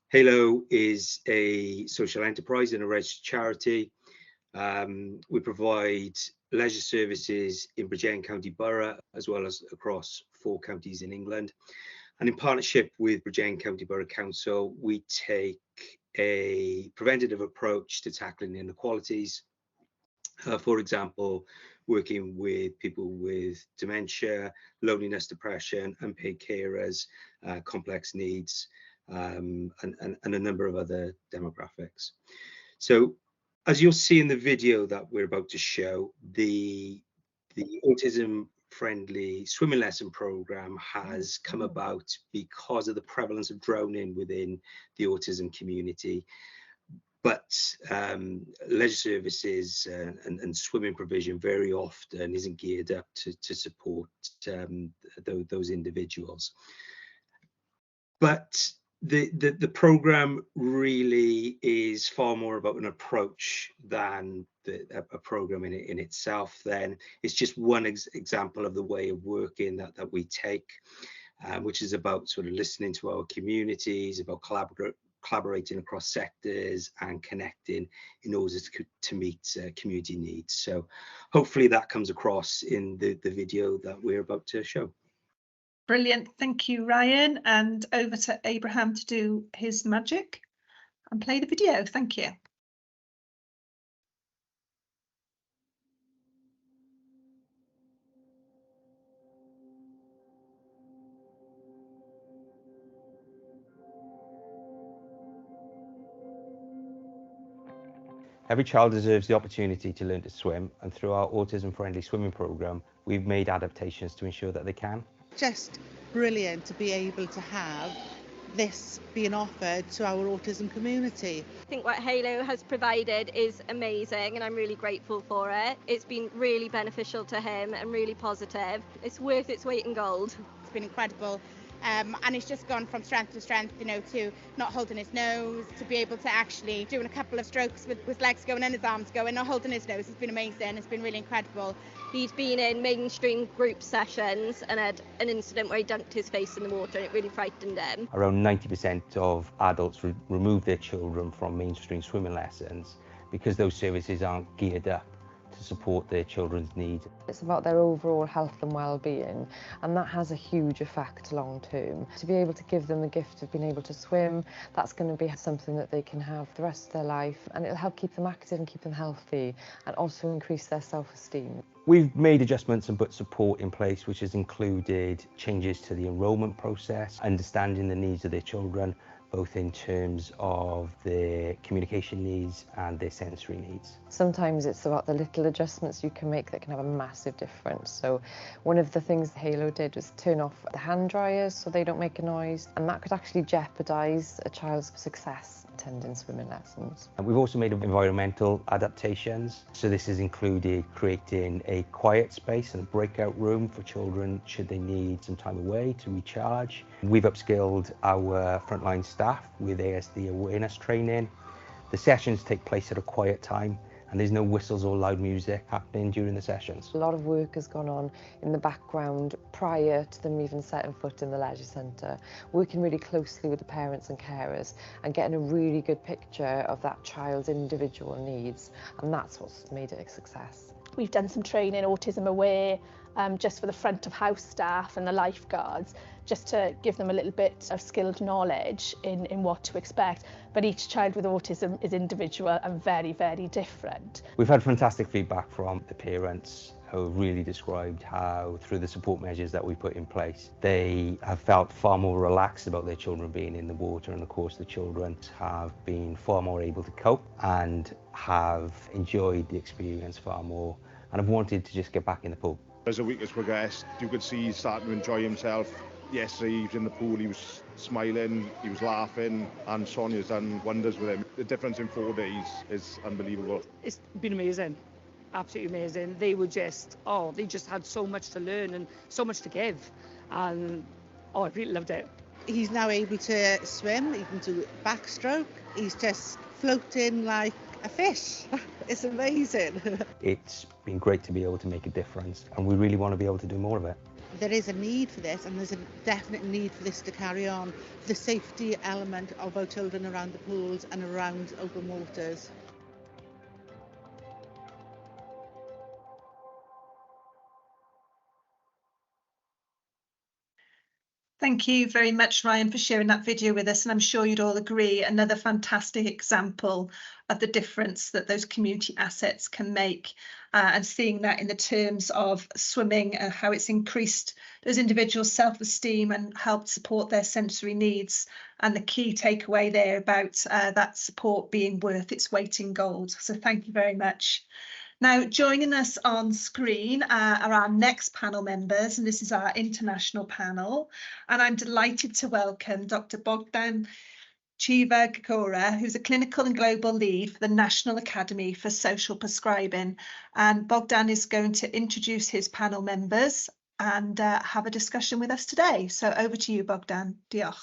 Halo is a social enterprise and a registered charity. We provide leisure services in Bridgend County Borough, as well as across 4 counties in England. And in partnership with Bridgend County Borough Council, we take a preventative approach to tackling inequalities. For example, working with people with dementia, loneliness, depression, unpaid carers, complex needs, and a number of other demographics. So, as you'll see in the video that we're about to show, the Autism Friendly Swimming Lesson Programme has come about because of the prevalence of drowning within the autism community. But leisure services and swimming provision very often isn't geared up to support those individuals. But the program really is far more about an approach than a program in itself. Then it's just one example of the way of working that we take, which is about sort of listening to our communities, about collaborating across sectors and connecting in order to meet community needs. So hopefully that comes across in the video that we're about to show. Brilliant, thank you, Ryan. And over to Abraham to do his magic and play the video. Thank you. Every child deserves the opportunity to learn to swim, and through our autism-friendly swimming programme, we've made adaptations to ensure that they can. Just brilliant to be able to have this being offered to our autism community. I think what Halo has provided is amazing and I'm really grateful for it. It's been really beneficial to him and really positive. It's worth its weight in gold. It's been incredible. And it's just gone from strength to strength, you know, to not holding his nose, to be able to actually doing a couple of strokes with his legs going and his arms going, not holding his nose. It's been amazing. It's been really incredible. He's been in mainstream group sessions and had an incident where he dunked his face in the water and it really frightened him. Around 90% of adults remove their children from mainstream swimming lessons because those services aren't geared up to support their children's needs. It's about their overall health and well-being, and that has a huge effect long term. To be able to give them the gift of being able to swim, that's going to be something that they can have the rest of their life, and it'll help keep them active and keep them healthy, and also increase their self-esteem. We've made adjustments and put support in place, which has included changes to the enrolment process, understanding the needs of their children, both in terms of their communication needs and their sensory needs. Sometimes it's about the little adjustments you can make that can have a massive difference. So one of the things Halo did was turn off the hand dryers so they don't make a noise, and that could actually jeopardise a child's success attending swimming lessons. And we've also made environmental adaptations. So this has included creating a quiet space and a breakout room for children should they need some time away to recharge. We've upskilled our frontline staff with ASD awareness training. The sessions take place at a quiet time and there's no whistles or loud music happening during the sessions. A lot of work has gone on in the background prior to them even setting foot in the leisure centre, working really closely with the parents and carers and getting a really good picture of that child's individual needs, and that's what's made it a success. We've done some training, Autism Aware, just for the front of house staff and the lifeguards, just to give them a little bit of skilled knowledge in what to expect. But each child with autism is individual and very, very different. We've had fantastic feedback from the parents who have really described how, through the support measures that we put in place, they have felt far more relaxed about their children being in the water, and of course the children have been far more able to cope and have enjoyed the experience far more and have wanted to just get back in the pool. As the week has progressed, you could see he's starting to enjoy himself. Yesterday he was in the pool, he was smiling, he was laughing, and Sonia's done wonders with him. The difference in 4 days is unbelievable. It's been amazing, absolutely amazing. They just had so much to learn and so much to give, and I really loved it. He's now able to swim, he can do backstroke, he's just floating like a fish. It's amazing. It's been great to be able to make a difference, and we really want to be able to do more of it. There is a need for this, and there's a definite need for this to carry on. The safety element of our children around the pools and around open waters. Thank you very much, Ryan, for sharing that video with us. And I'm sure you'd all agree, another fantastic example of the difference that those community assets can make, and seeing that in the terms of swimming, how it's increased those individuals' self-esteem and helped support their sensory needs. And the key takeaway there about that support being worth its weight in gold. So thank you very much. Now, joining us on screen are our next panel members, and this is our international panel. And I'm delighted to welcome Dr. Bogdan Chivagora, who's a clinical and global lead for the National Academy for Social Prescribing. And Bogdan is going to introduce his panel members and have a discussion with us today. So over to you, Bogdan. Diolch.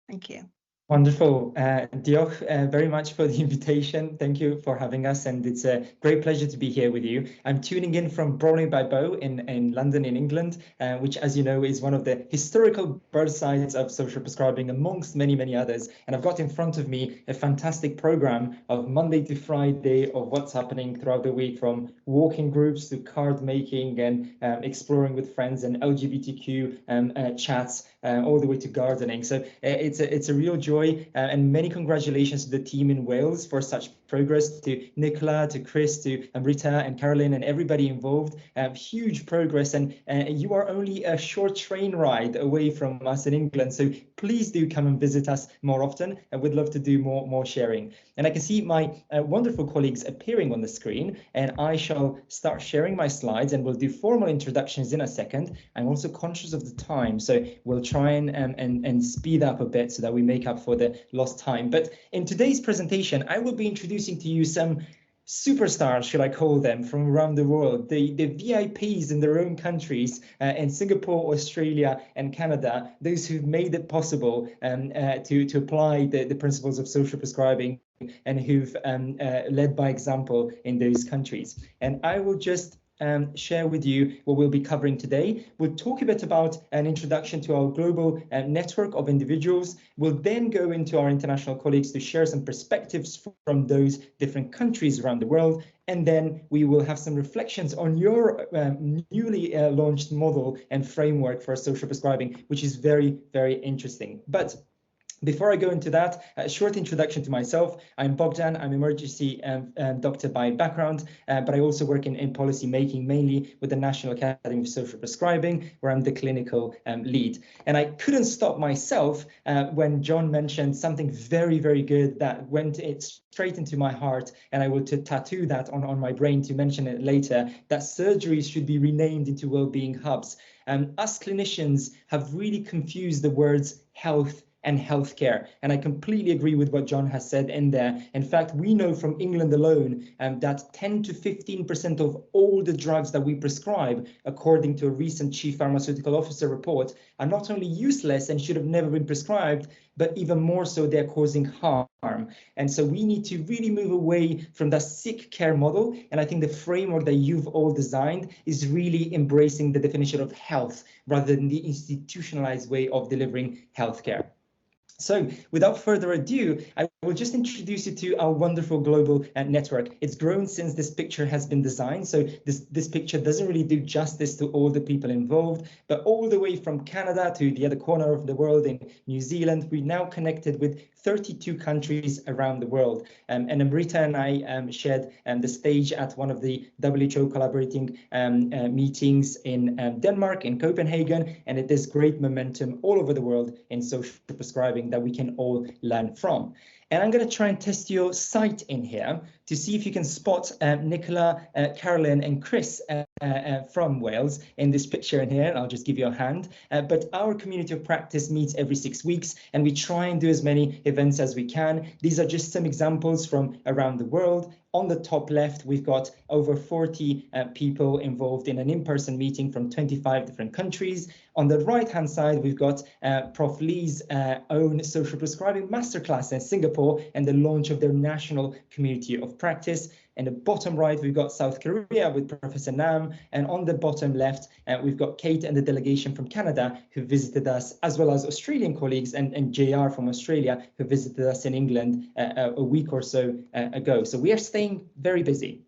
Thank you. Wonderful. Diolch very much for the invitation. Thank you for having us, and it's a great pleasure to be here with you. I'm tuning in from Bromley by Bow in London, in England, which, as you know, is one of the historical birthsites of social prescribing, amongst many, many others. And I've got in front of me a fantastic program of Monday to Friday of what's happening throughout the week, from walking groups to card making and exploring with friends and LGBTQ chats, all the way to gardening. So it's a real joy, and many congratulations to the team in Wales for such progress, to Nicola, to Chris, to Amrita and Caroline and everybody involved. Huge progress, and you are only a short train ride away from us in England. So please do come and visit us more often, and we'd love to do more sharing. And I can see my wonderful colleagues appearing on the screen, and I shall start sharing my slides, and we'll do formal introductions in a second. I'm also conscious of the time, so we'll try and speed up a bit so that we make up for the lost time. But in today's presentation, I will be introducing to you some superstars, should I call them, from around the world, the VIPs in their own countries, in Singapore, Australia and Canada, those who've made it possible to apply the principles of social prescribing, and who've led by example in those countries. And I will just share with you what we'll be covering today. We'll talk a bit about an introduction to our global network of individuals. We'll then go into our international colleagues to share some perspectives from those different countries around the world. And then we will have some reflections on your newly launched model and framework for social prescribing, which is very, very interesting. But before I go into that, a short introduction to myself. I'm Bogdan. I'm emergency doctor by background, but I also work in policy making, mainly with the National Academy of Social Prescribing, where I'm the clinical lead. And I couldn't stop myself when John mentioned something very, very good that went straight into my heart, and I will tattoo that on my brain to mention it later, that surgeries should be renamed into well-being hubs. Us clinicians have really confused the words health and healthcare. And I completely agree with what John has said in there. In fact, we know from England alone that 10 to 15% of all the drugs that we prescribe, according to a recent Chief Pharmaceutical Officer report, are not only useless and should have never been prescribed, but even more so, they're causing harm. And so we need to really move away from the sick care model. And I think the framework that you've all designed is really embracing the definition of health rather than the institutionalized way of delivering healthcare. So without further ado, I will just introduce you to our wonderful global network. It's grown since this picture has been designed. So this picture doesn't really do justice to all the people involved, but all the way from Canada to the other corner of the world in New Zealand, we're now connected with 32 countries around the world. And Amrita and I shared the stage at one of the WHO collaborating meetings in Denmark, in Copenhagen, and it is great momentum all over the world in social prescribing that we can all learn from. And I'm going to try and test your sight in here to see if you can spot Nicola, Caroline and Chris from Wales in this picture in here. And I'll just give you a hand. But our community of practice meets every 6 weeks, and we try and do as many events as we can. These are just some examples from around the world. On the top left, we've got over 40 people involved in an in-person meeting from 25 different countries. On the right-hand side, we've got Prof. Lee's own social prescribing masterclass in Singapore and the launch of their national community of practice. And the bottom right, we've got South Korea with Professor Nam. And on the bottom left, we've got Kate and the delegation from Canada who visited us, as well as Australian colleagues and JR from Australia who visited us in England a week or so ago. So we are staying very busy.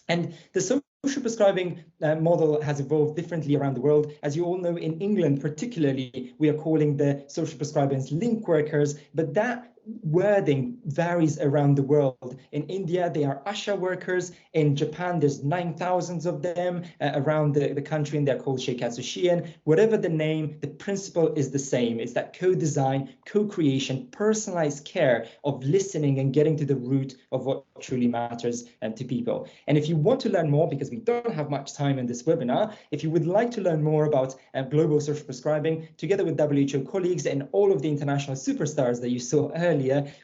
And the social prescribing model has evolved differently around the world. As you all know, in England particularly, we are calling the social prescribers link workers, but that wording varies around the world. In India, they are ASHA workers. In Japan, there's 9,000 of them around the country, and they're called Sheikatsushian. Whatever the name, the principle is the same. It's that co-design, co-creation, personalized care of listening and getting to the root of what truly matters to people. And if you want to learn more, because we don't have much time in this webinar, if you would like to learn more about global social prescribing, together with WHO colleagues and all of the international superstars that you saw earlier,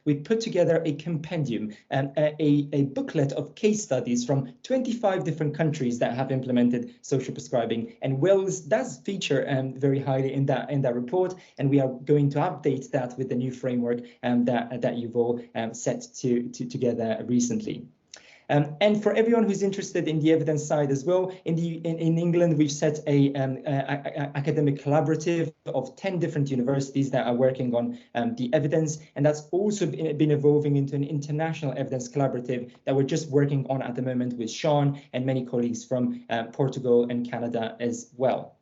we put together a compendium and a booklet of case studies from 25 different countries that have implemented social prescribing. And Wales does feature very highly in that report, and we are going to update that with the new framework that you've all set together recently. And for everyone who's interested in the evidence side as well, in England, we've set a academic collaborative of 10 different universities that are working on the evidence. And that's also been evolving into an international evidence collaborative that we're just working on at the moment with Sean and many colleagues from Portugal and Canada as well.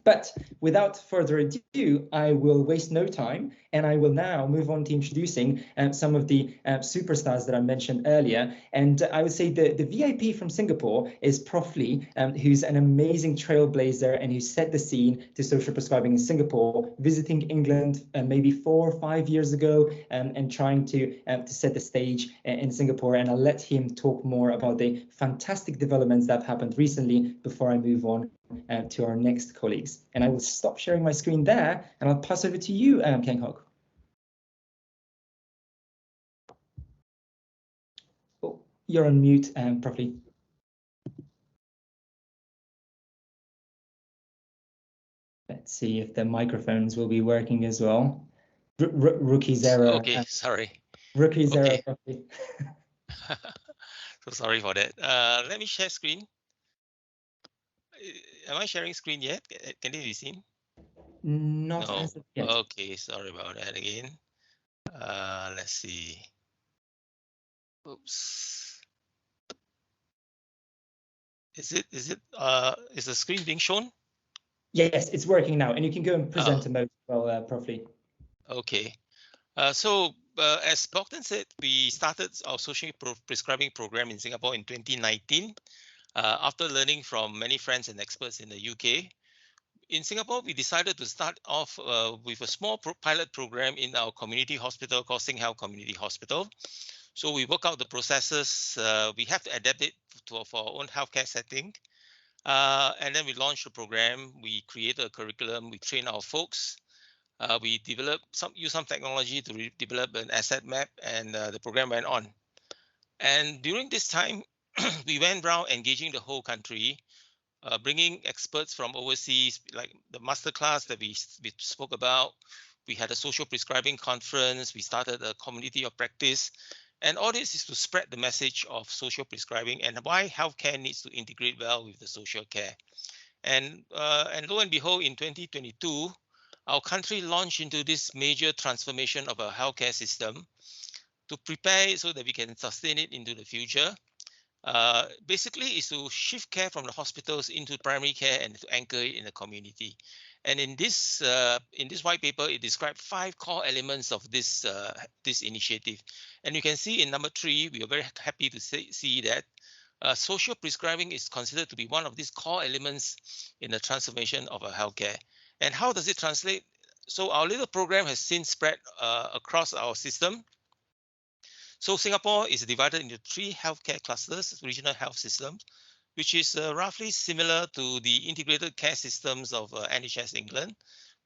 But without further ado, I will waste no time, and I will now move on to introducing some of the superstars that I mentioned earlier. And I would say the VIP from Singapore is Prof. Lee, who's an amazing trailblazer and who set the scene to social prescribing in Singapore, visiting England maybe 4 or 5 years ago, and trying to set the stage in Singapore. And I'll let him talk more about the fantastic developments that have happened recently before I move on to our next colleagues. And I will stop sharing my screen there, and I'll pass over to you, Keng Hock. Oh, you're on mute, Prof. Let's see if the microphones will be working as well. Rookie's error. Okay, sorry. Rookie's error, Prof. So sorry for that. Let me share screen. Am I sharing screen yet? Can it be seen? Not No. as of yet. Okay, sorry about that again. Let's see. Oops. Is the screen being shown? Yes, it's working now, and you can go in presenter mode as well, Prof. Lee. Okay. As Bogdan said, we started our social prescribing program in Singapore in 2019 after learning from many friends and experts in the UK. In Singapore, we decided to start off with a small pilot program in our community hospital called Sing Health Community Hospital. So we work out the processes. We have to adapt it for our own healthcare setting. And then we launched the program. We created a curriculum. We train our folks. We use some technology to develop an asset map, and the program went on. And during this time, we went around engaging the whole country, bringing experts from overseas, like the masterclass that we spoke about. We had a social prescribing conference. We started a community of practice. And all this is to spread the message of social prescribing and why healthcare needs to integrate well with the social care. And lo and behold, in 2022, our country launched into this major transformation of our healthcare system to prepare it so that we can sustain it into the future. Basically, is to shift care from the hospitals into primary care and to anchor it in the community. And in this white paper, it described 5 core elements of this initiative. And you can see in number 3, we are very happy to see that social prescribing is considered to be one of these core elements in the transformation of our healthcare. And how does it translate? So our little program has since spread across our system. So Singapore is divided into 3 healthcare clusters, regional health systems, which is roughly similar to the integrated care systems of NHS England.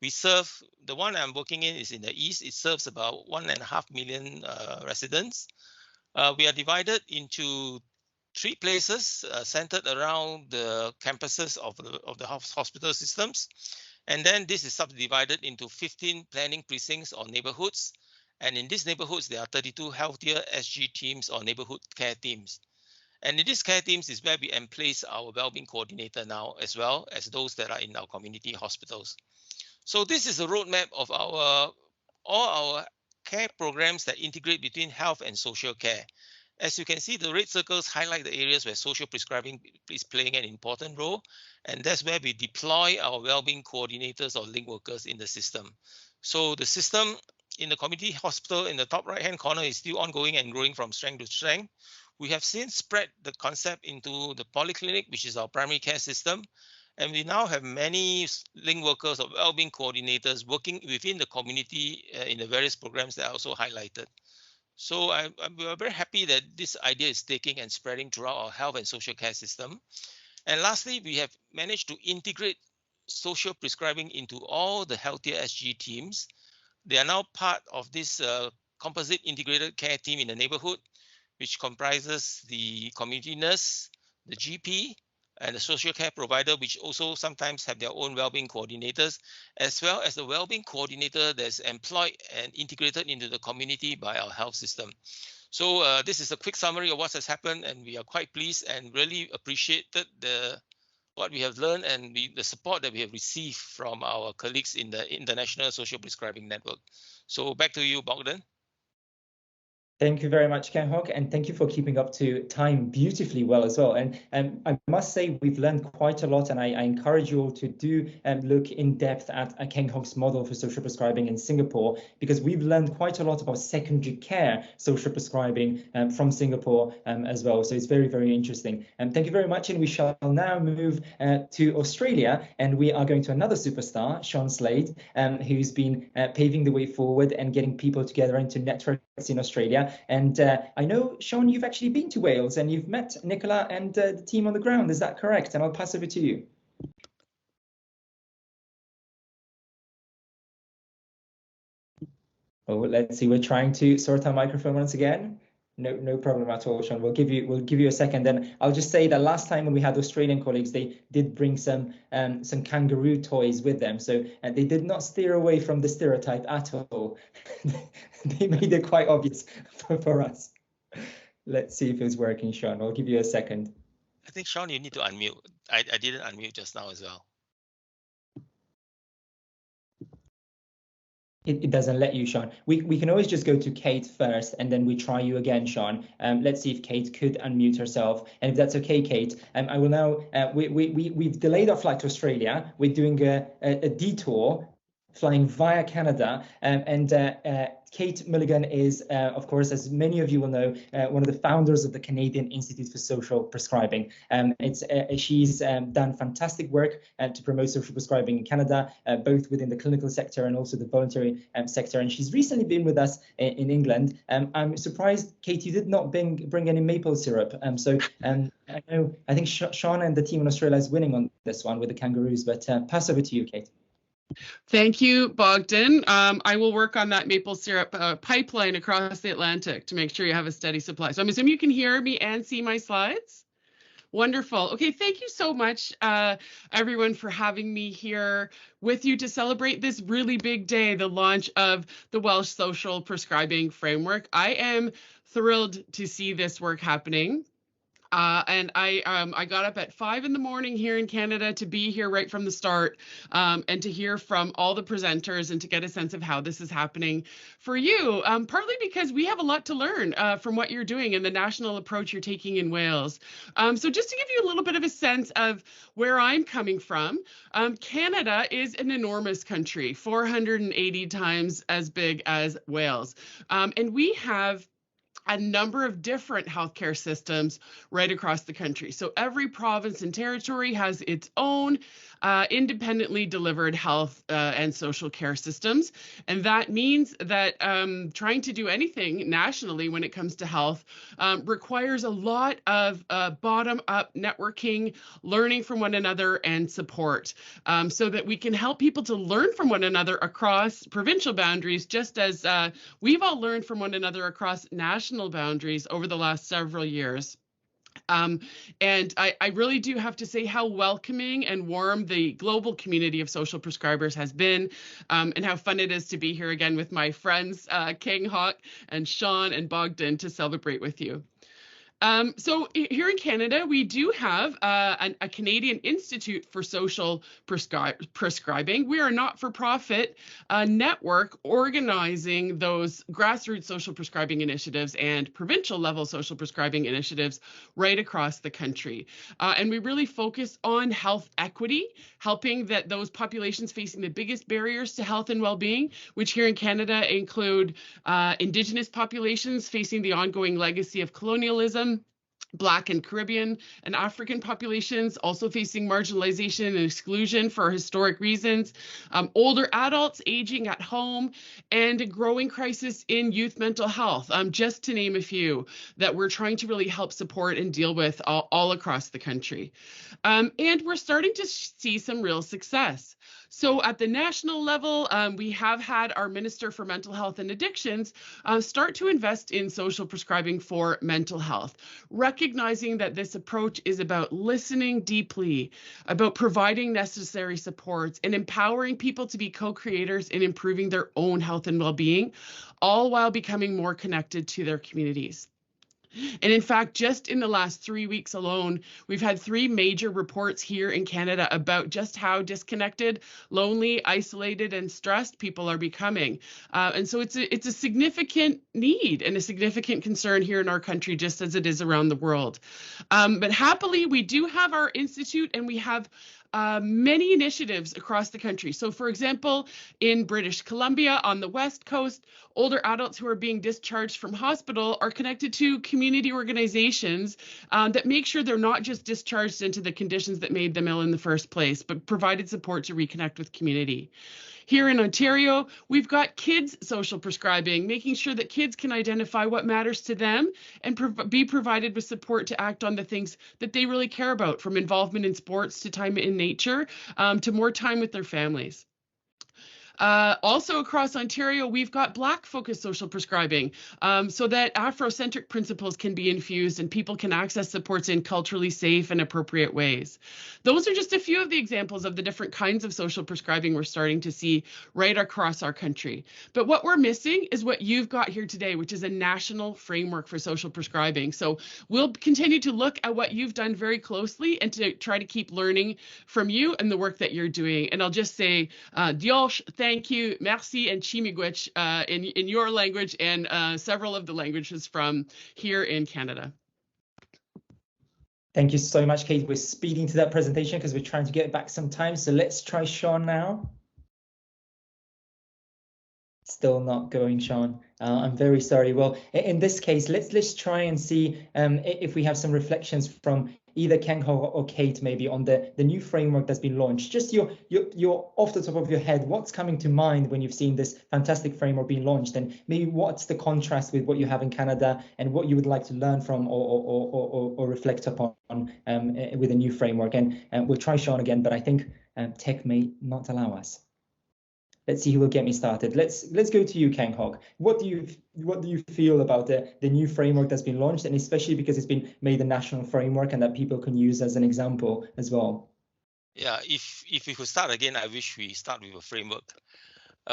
We serve, the one I'm working in is in the east. It serves about 1.5 million residents. We are divided into 3 places centered around the campuses of the hospital systems. And then this is subdivided into 15 planning precincts or neighborhoods. And in these neighborhoods, there are 32 healthier SG teams or neighborhood care teams. And in these care teams is where we emplace our wellbeing coordinator now, as well as those that are in our community hospitals. So this is a roadmap of all our care programs that integrate between health and social care. As you can see, the red circles highlight the areas where social prescribing is playing an important role, and that's where we deploy our wellbeing coordinators or link workers in the system. So the system in the community hospital in the top right-hand corner is still ongoing and growing from strength to strength. We have since spread the concept into the polyclinic, which is our primary care system, and we now have many link workers or wellbeing coordinators working within the community in the various programs that are also highlighted. So we're very happy that this idea is taking and spreading throughout our health and social care system. And lastly, we have managed to integrate social prescribing into all the healthier SG teams. They are now part of this composite integrated care team in the neighborhood, which comprises the community nurse, the GP, and the social care provider, which also sometimes have their own wellbeing coordinators, as well as the wellbeing coordinator that's employed and integrated into the community by our health system. So this is a quick summary of what has happened, and we are quite pleased and really appreciated what we have learned and the support that we have received from our colleagues in the International Social Prescribing Network. So back to you, Bogdan. Thank you very much, Ken Hock, and thank you for keeping up to time beautifully well as well. And I must say we've learned quite a lot, and I encourage you all to do look in depth at Ken Hock's model for social prescribing in Singapore, because we've learned quite a lot about secondary care social prescribing from Singapore as well. So it's very, very interesting. Thank you very much, and we shall now move to Australia, and we are going to another superstar, Sean Slade, who's been paving the way forward and getting people together into networks in Australia. And I know, Sean, you've actually been to Wales and you've met Nicola and the team on the ground. Is that correct? And I'll pass over to you. Oh, let's see. We're trying to sort our microphone once again. No problem at all, Sean. We'll give you a second. Then I'll just say that last time when we had Australian colleagues, they did bring some kangaroo toys with them. So they did not steer away from the stereotype at all. They made it quite obvious for us. Let's see if it's working, Sean. I'll give you a second. I think, Sean, you need to unmute. I didn't unmute just now as well. It doesn't let you, Sean. We can always just go to Kate first, and then we try you again, Sean. Let's see if Kate could unmute herself. And if that's okay, Kate, I will now. We've delayed our flight to Australia. We're doing a detour, flying via Canada, Kate Mulligan is, of course, as many of you will know, one of the founders of the Canadian Institute for Social Prescribing. She's done fantastic work to promote social prescribing in Canada, both within the clinical sector and also the voluntary sector. And she's recently been with us in England. I'm surprised, Kate, you did not bring any maple syrup. I think Sean and the team in Australia is winning on this one with the kangaroos, but pass over to you, Kate. Thank you, Bogdan. I will work on that maple syrup pipeline across the Atlantic to make sure you have a steady supply. So I'm assuming you can hear me and see my slides. Wonderful. Okay, thank you so much, everyone, for having me here with you to celebrate this really big day, the launch of the Welsh Social Prescribing Framework. I am thrilled to see this work happening. And I got up at 5 in the morning here in Canada to be here right from the start and to hear from all the presenters and to get a sense of how this is happening for you, partly because we have a lot to learn from what you're doing and the national approach you're taking in Wales. So just to give you a little bit of a sense of where I'm coming from, Canada is an enormous country, 480 times as big as Wales. And we have a number of different healthcare systems right across the country. So every province and territory has its own independently delivered health and social care systems. And that means that trying to do anything nationally when it comes to health requires a lot of bottom-up networking, learning from one another, and support so that we can help people to learn from one another across provincial boundaries, just as we've all learned from one another across national boundaries over the last several years. And I really do have to say how welcoming and warm the global community of social prescribers has been, and how fun it is to be here again with my friends, King Hawk and Sean and Bogdan, to celebrate with you. So here in Canada, we do have a Canadian Institute for Social Prescribing. We are a not-for-profit network organizing those grassroots social prescribing initiatives and provincial level social prescribing initiatives right across the country. And we really focus on health equity, helping that those populations facing the biggest barriers to health and well-being, which here in Canada include Indigenous populations facing the ongoing legacy of colonialism, Black and Caribbean and African populations also facing marginalization and exclusion for historic reasons, older adults aging at home, and a growing crisis in youth mental health, just to name a few that we're trying to really help support and deal with all across the country. And we're starting to see some real success. So at the national level, we have had our Minister for Mental Health and Addictions start to invest in social prescribing for mental health, recognizing that this approach is about listening deeply, about providing necessary supports, and empowering people to be co-creators in improving their own health and well-being, all while becoming more connected to their communities. And in fact, just in the last 3 weeks alone, we've had 3 major reports here in Canada about just how disconnected, lonely, isolated, and stressed people are becoming. And so it's a significant need and a significant concern here in our country, just as it is around the world. But happily, we do have our institute, and we have many initiatives across the country. So for example, in British Columbia on the West Coast, older adults who are being discharged from hospital are connected to community organizations that make sure they're not just discharged into the conditions that made them ill in the first place, but provided support to reconnect with community. Here in Ontario, we've got kids social prescribing, making sure that kids can identify what matters to them and be provided with support to act on the things that they really care about, from involvement in sports to time in nature, to more time with their families. Also across Ontario, we've got Black-focused social prescribing so that Afrocentric principles can be infused and people can access supports in culturally safe and appropriate ways. Those are just a few of the examples of the different kinds of social prescribing we're starting to see right across our country. But what we're missing is what you've got here today, which is a national framework for social prescribing. So we'll continue to look at what you've done very closely and to try to keep learning from you and the work that you're doing. And I'll just say, Diolch, thank you, merci, and chimigwech in your language and several of the languages from here in Canada. Thank you so much, Kate. We're speeding to that presentation because we're trying to get back some time. So let's try Sean now. Still not going, Sean. I'm very sorry. Well, in this case, let's try and see if we have some reflections from either Kenghog or Kate, maybe on the new framework that's been launched. Just your off the top of your head, what's coming to mind when you've seen this fantastic framework being launched, and maybe what's the contrast with what you have in Canada and what you would like to learn from or reflect upon with a new framework. And we'll try Sean again, but I think tech may not allow us. Let's see who will get me started. Let's go to you, Kenghog. What do you feel about the new framework that's been launched, and especially because it's been made a national framework and that people can use as an example as well? Yeah, if we could start again, I wish we start with a framework.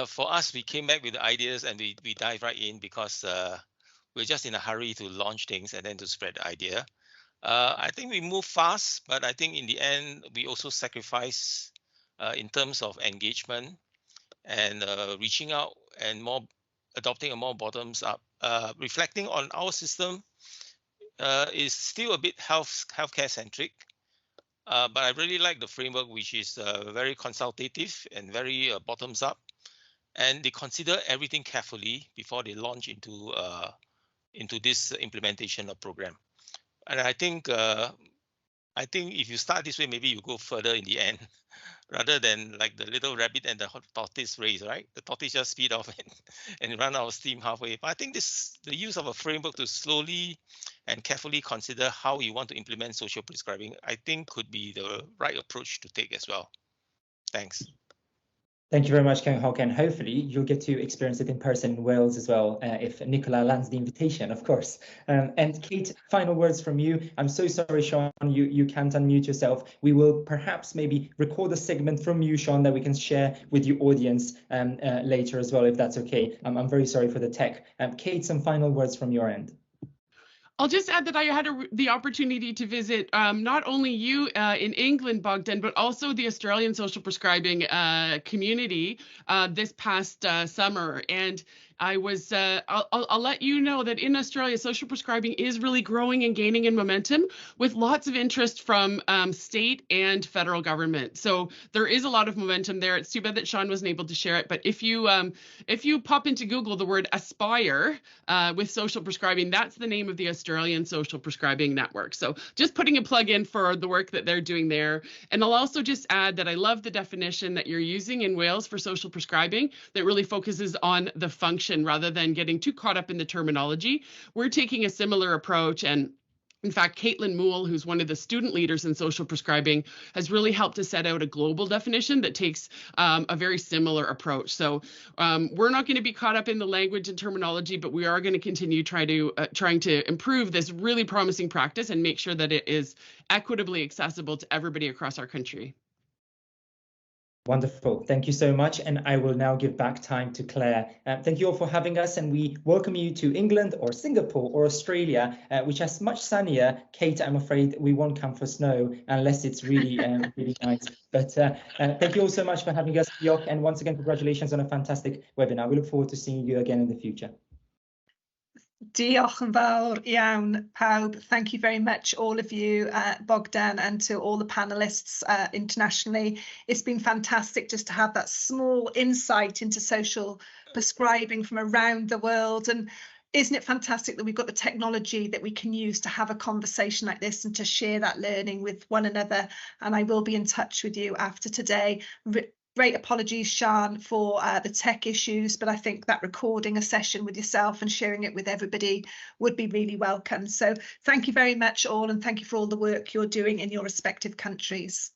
For us, we came back with the ideas and we dive right in because we're just in a hurry to launch things and then to spread the idea. I think we move fast, but I think in the end, we also sacrifice in terms of engagement and reaching out and adopting a more bottoms up. Reflecting on our system is still a bit healthcare centric, but I really like the framework, which is very consultative and very bottoms up, and they consider everything carefully before they launch into this implementation of program. And I think if you start this way, maybe you go further in the end, rather than like the little rabbit and the tortoise race, right? The tortoise just speed off and run out of steam halfway. But I think the use of a framework to slowly and carefully consider how you want to implement social prescribing, I think could be the right approach to take as well. Thanks. Thank you very much, Kenghog, and hopefully you'll get to experience it in person in Wales as well, if Nicola lands the invitation, of course. And Kate, final words from you. I'm so sorry, Sean, you can't unmute yourself. We will perhaps maybe record a segment from you, Sean, that we can share with your audience later as well, if that's okay. I'm very sorry for the tech. Kate, some final words from your end. I'll just add that I had the opportunity to visit not only you in England, Bogdan, but also the Australian social prescribing community this past summer. And I was, I'll let you know that in Australia, social prescribing is really growing and gaining in momentum with lots of interest from state and federal government. So there is a lot of momentum there. It's too bad that Sean wasn't able to share it. But if you pop into Google the word Aspire with social prescribing, that's the name of the Australian social prescribing network. So just putting a plug in for the work that they're doing there. And I'll also just add that I love the definition that you're using in Wales for social prescribing that really focuses on the function rather than getting too caught up in the terminology. We're taking a similar approach, and in fact, Caitlin Moole, who's one of the student leaders in social prescribing, has really helped to set out a global definition that takes a very similar approach. So we're not going to be caught up in the language and terminology, but we are going to continue trying to improve this really promising practice and make sure that it is equitably accessible to everybody across our country. Wonderful. Thank you so much. And I will now give back time to Claire. Thank you all for having us, and we welcome you to England or Singapore or Australia, which is much sunnier. Kate, I'm afraid we won't come for snow unless it's really, really nice. But thank you all so much for having us, Diolch. And once again, congratulations on a fantastic webinar. We look forward to seeing you again in the future. Diolch yn fawr iawn, pawb. Thank you very much, all of you, Bogdan, and to all the panelists internationally. It's been fantastic just to have that small insight into social prescribing from around the world. And isn't it fantastic that we've got the technology that we can use to have a conversation like this and to share that learning with one another? And I will be in touch with you after today. Great apologies, Sian, for the tech issues, but I think that recording a session with yourself and sharing it with everybody would be really welcome. So thank you very much all, and thank you for all the work you're doing in your respective countries.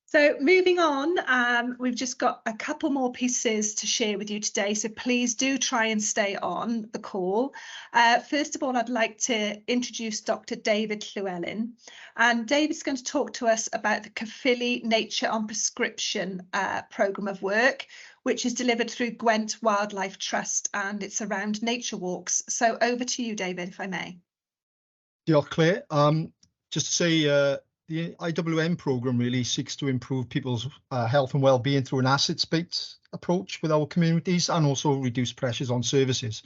So moving on, we've just got a couple more pieces to share with you today, so please do try and stay on the call. First of all, I'd like to introduce Dr. David Llewellyn, and David's going to talk to us about the Caerphilly Nature on Prescription programme of work, which is delivered through Gwent Wildlife Trust, and it's around nature walks. So over to you, David, if I may. Diolch, Claire. Just to say, the IWM programme really seeks to improve people's health and well-being through an assets-based approach with our communities, and also reduce pressures on services.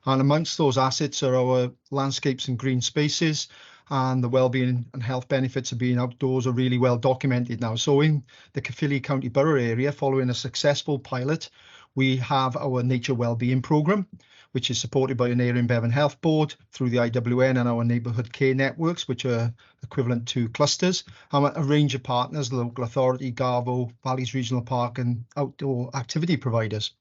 And amongst those assets are our landscapes and green spaces, and the well-being and health benefits of being outdoors are really well documented now. So in the Caerphilly County Borough area, following a successful pilot, we have our nature well-being programme, which is supported by an Area and Bevan Health Board through the IWN and our neighbourhood care networks, which are equivalent to clusters, and a range of partners, the local authority, Garvo, Valleys Regional Park, and outdoor activity providers.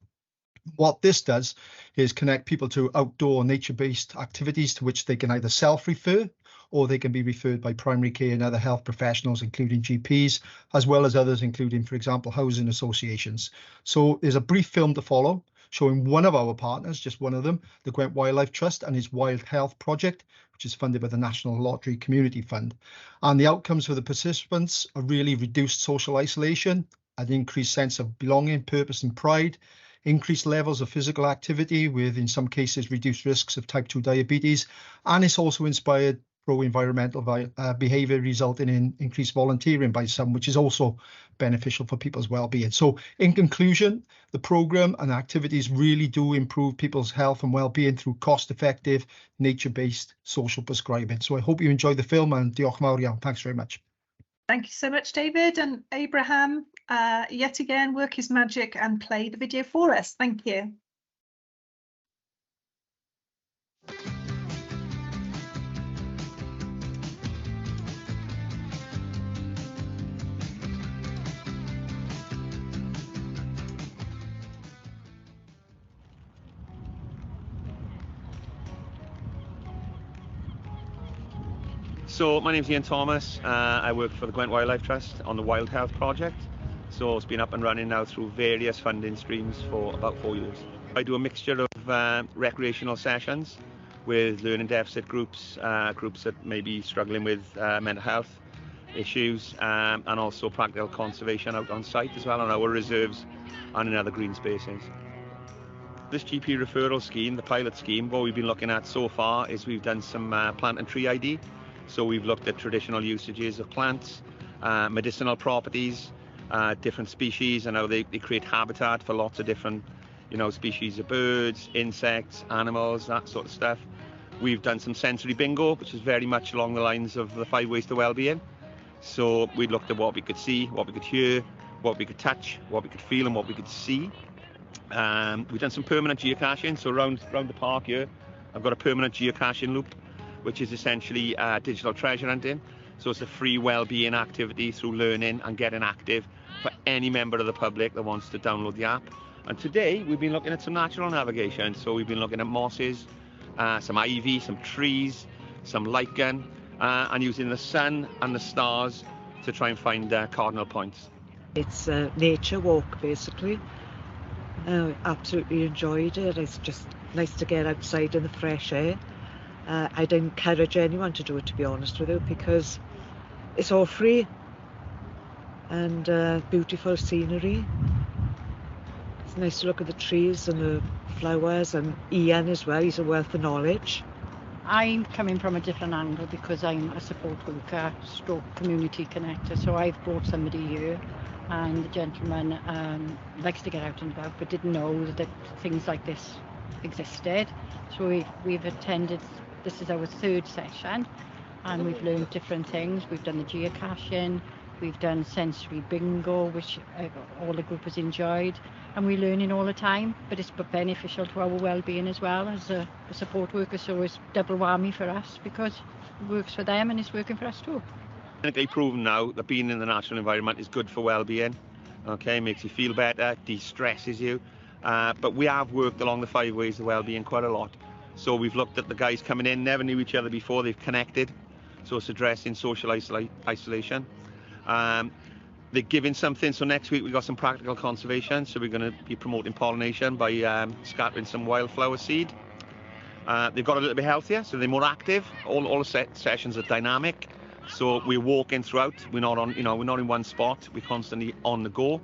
What this does is connect people to outdoor nature-based activities to which they can either self-refer, or they can be referred by primary care and other health professionals, including GPs, as well as others, including, for example, housing associations. So there's a brief film to follow, showing one of our partners, just one of them, the Gwent Wildlife Trust and his Wild Health Project, which is funded by the National Lottery Community Fund. And the outcomes for the participants are really reduced social isolation, an increased sense of belonging, purpose and pride, increased levels of physical activity with, in some cases, reduced risks of type 2 diabetes. And it's also inspired pro-environmental behaviour, resulting in increased volunteering by some, which is also beneficial for people's well-being. So in conclusion, the programme and activities really do improve people's health and well-being through cost-effective, nature-based social prescribing. So I hope you enjoy the film, and diolch mawr iawn. Thanks very much. Thank you so much, David. And Abraham, yet again, work his magic and play the video for us. Thank you. So my name's Ian Thomas. I work for the Gwent Wildlife Trust on the Wild Health Project. So it's been up and running now through various funding streams for about 4 years. I do a mixture of recreational sessions with learning deficit groups, groups that may be struggling with mental health issues, and also practical conservation out on site as well on our reserves and in other green spaces. This GP referral scheme, the pilot scheme, what we've been looking at so far is we've done some plant and tree ID. So we've looked at traditional usages of plants, medicinal properties, different species, and how they create habitat for lots of different, species of birds, insects, animals, that sort of stuff. We've done some sensory bingo, which is very much along the lines of the 5 ways to well-being. So we looked at what we could see, what we could hear, what we could touch, what we could feel, and what we could see. We've done some permanent geocaching. So around the park here, I've got a permanent geocaching loop, which is essentially digital treasure hunting. So it's a free well-being activity through learning and getting active for any member of the public that wants to download the app. And today we've been looking at some natural navigation. So we've been looking at mosses, some ivy, some trees, some lichen, and using the sun and the stars to try and find cardinal points. It's a nature walk, basically. Absolutely enjoyed it. It's just nice to get outside in the fresh air. I'd encourage anyone to do it, to be honest with you, because it's all free. and beautiful scenery. It's nice to look at the trees and the flowers, and Ian as well, he's a wealth of knowledge. I'm coming from a different angle because I'm a support worker, stroke community connector, so I've brought somebody here, and the gentleman likes to get out and about but didn't know that things like this existed. So we've attended, this is our third session, and we've learned different things. We've done the geocaching, we've done sensory bingo, which all the group has enjoyed, and we're learning all the time, but it's beneficial to our well-being as well as a support worker, so it's double whammy for us because it works for them and it's working for us too. Clinically proven now that being in the natural environment is good for well-being. Okay, makes you feel better, de-stresses you. But we have worked along the 5 ways of well-being quite a lot. So we've looked at the guys coming in, never knew each other before, they've connected. So it's addressing social isolation. They're giving something, so next week we've got some practical conservation, so we're going to be promoting pollination by scattering some wildflower seed. They've got a little bit healthier, so they're more active. All the sessions are dynamic, so we're walking throughout. We're not on, we're not in one spot. We're constantly on the go.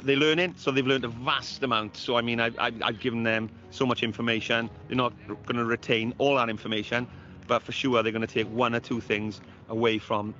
They're learning, so they've learned a vast amount. So I mean, I've given them so much information. They're not going to retain all that information, but for sure they're going to take 1 or 2 things away from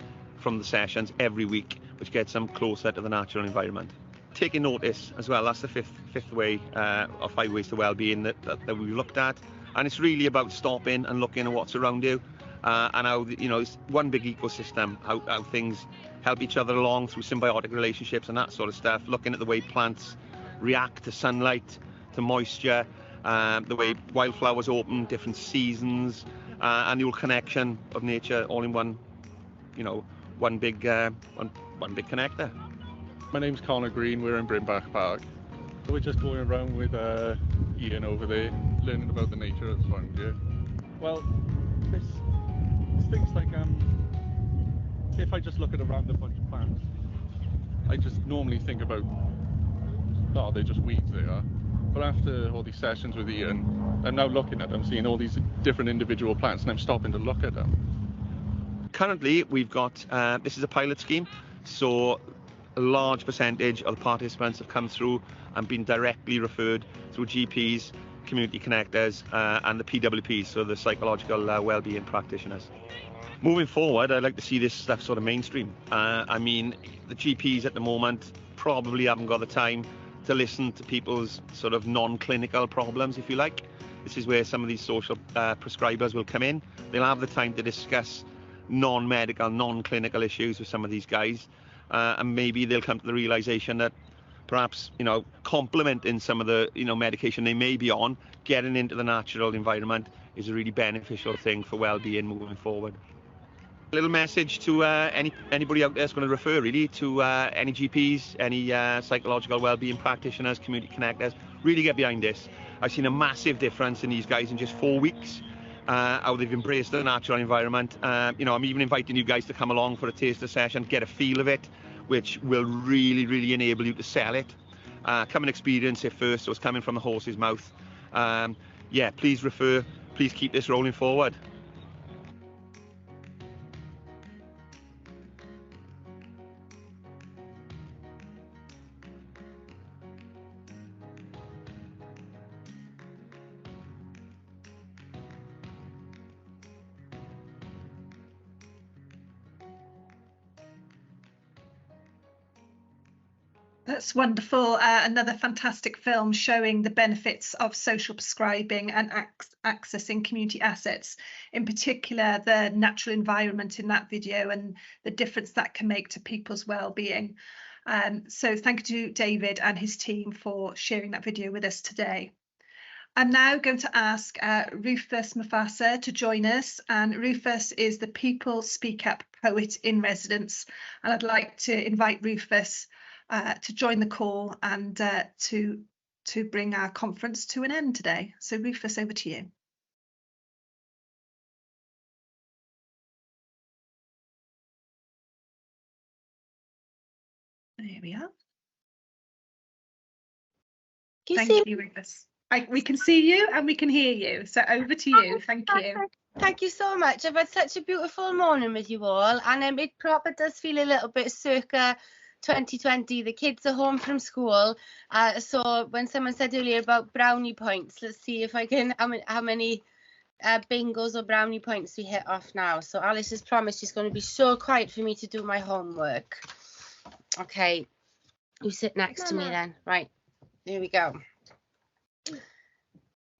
the sessions every week, which gets them closer to the natural environment. Taking notice as well, that's the fifth way, or 5 ways to well-being that we've looked at. And it's really about stopping and looking at what's around you, and how, it's one big ecosystem, how things help each other along through symbiotic relationships and that sort of stuff, looking at the way plants react to sunlight, to moisture, the way wildflowers open, different seasons, and the whole connection of nature all in one, one big connector. My name's Connor Green, we're in Brimback Park. We're just going around with Ian over there, learning about the nature that's around here. Well, there's things like, if I just look at a random bunch of plants, I just normally think about, oh, they're just weeds, they are. But after all these sessions with Ian, I'm now looking at them, seeing all these different individual plants, and I'm stopping to look at them. Currently, we've got, this is a pilot scheme, so a large percentage of the participants have come through and been directly referred through GPs, community connectors, and the PWPs, so the psychological well-being practitioners. Moving forward, I'd like to see this stuff sort of mainstream. I mean, the GPs at the moment probably haven't got the time to listen to people's sort of non-clinical problems, if you like. This is where some of these social prescribers will come in. They'll have the time to discuss non-medical, non-clinical issues with some of these guys, and maybe they'll come to the realization that perhaps, complementing some of the, medication they may be on, getting into the natural environment is a really beneficial thing for well-being moving forward. A little message to anybody out there that's going to refer really to any GPs, any psychological well-being practitioners, community connectors. Really get behind this. I've seen a massive difference in these guys in just 4 weeks. How they've embraced the natural environment. I'm even inviting you guys to come along for a taster session, get a feel of it, which will really, really enable you to sell it. Come and experience it first, so it's coming from the horse's mouth. Please refer, please keep this rolling forward. That's wonderful. Another fantastic film showing the benefits of social prescribing and accessing community assets, in particular the natural environment in that video and the difference that can make to people's well-being. So thank you to David and his team for sharing that video with us today. I'm now going to ask Rufus Mufasa to join us, and Rufus is the People Speak Up Poet in Residence, and I'd like to invite Rufus to join the call and to bring our conference to an end today. So Rufus, over to you. There we are. Thank you, Rufus. We can see you and we can hear you. So over to you. Thank you. Thank you so much. I've had such a beautiful morning with you all, and it proper does feel a little bit circa 2020, the kids are home from school. So when someone said earlier about brownie points, let's see if I can, how many bingos or brownie points we hit off now. So Alice has promised she's going to be so quiet for me to do my homework. Okay, you sit next to me then. Right, here we go.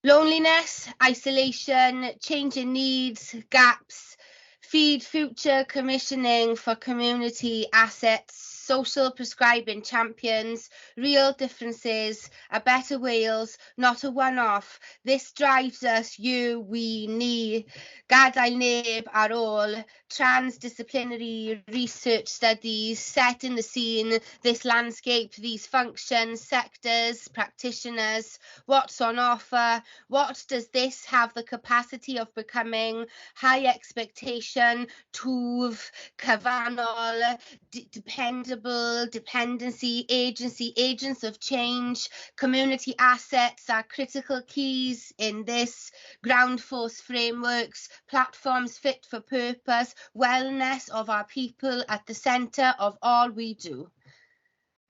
Loneliness, isolation, changing needs, gaps, feed future commissioning for community assets, social prescribing champions, real differences, a better Wales, not a one-off. This drives us, you, we, ni, gadael neb ar ôl, transdisciplinary research studies, setting the scene, this landscape, these functions, sectors, practitioners, what's on offer, what does this have the capacity of becoming, high expectation, twf, cyfannol, dependable, dependency, agency, agents of change, community assets are critical keys in this, ground force frameworks, platforms fit for purpose, wellness of our people at the centre of all we do.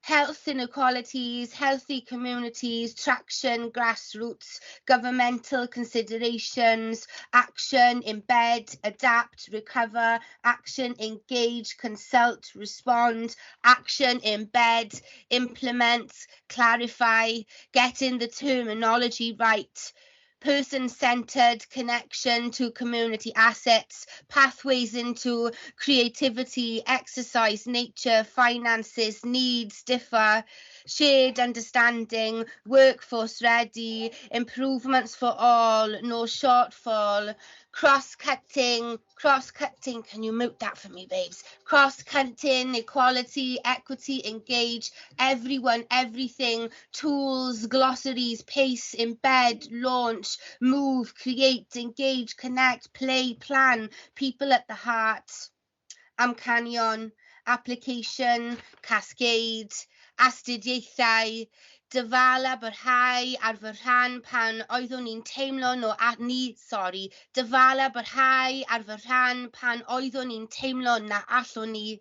Health inequalities, healthy communities, traction, grassroots, governmental considerations, action, embed, adapt, recover, action, engage, consult, respond, action, embed, implement, clarify, getting the terminology right. Person-centered connection to community assets, pathways into creativity, exercise, nature, finances, needs differ, shared understanding, workforce ready, improvements for all, no shortfall, cross-cutting, can you mute that for me, babes? Cross-cutting, equality, equity, engage, everyone, everything, tools, glossaries, pace, embed, launch, move, create, engage, connect, play, plan, people at the heart, amcanion, application, cascade, astudiaethau, dyfala byrhau ar fy rhan pan oeddwn ni'n teimlo dyfala byrhau ar fy rhan pan oeddwn ni'n teimlo na allwn ni.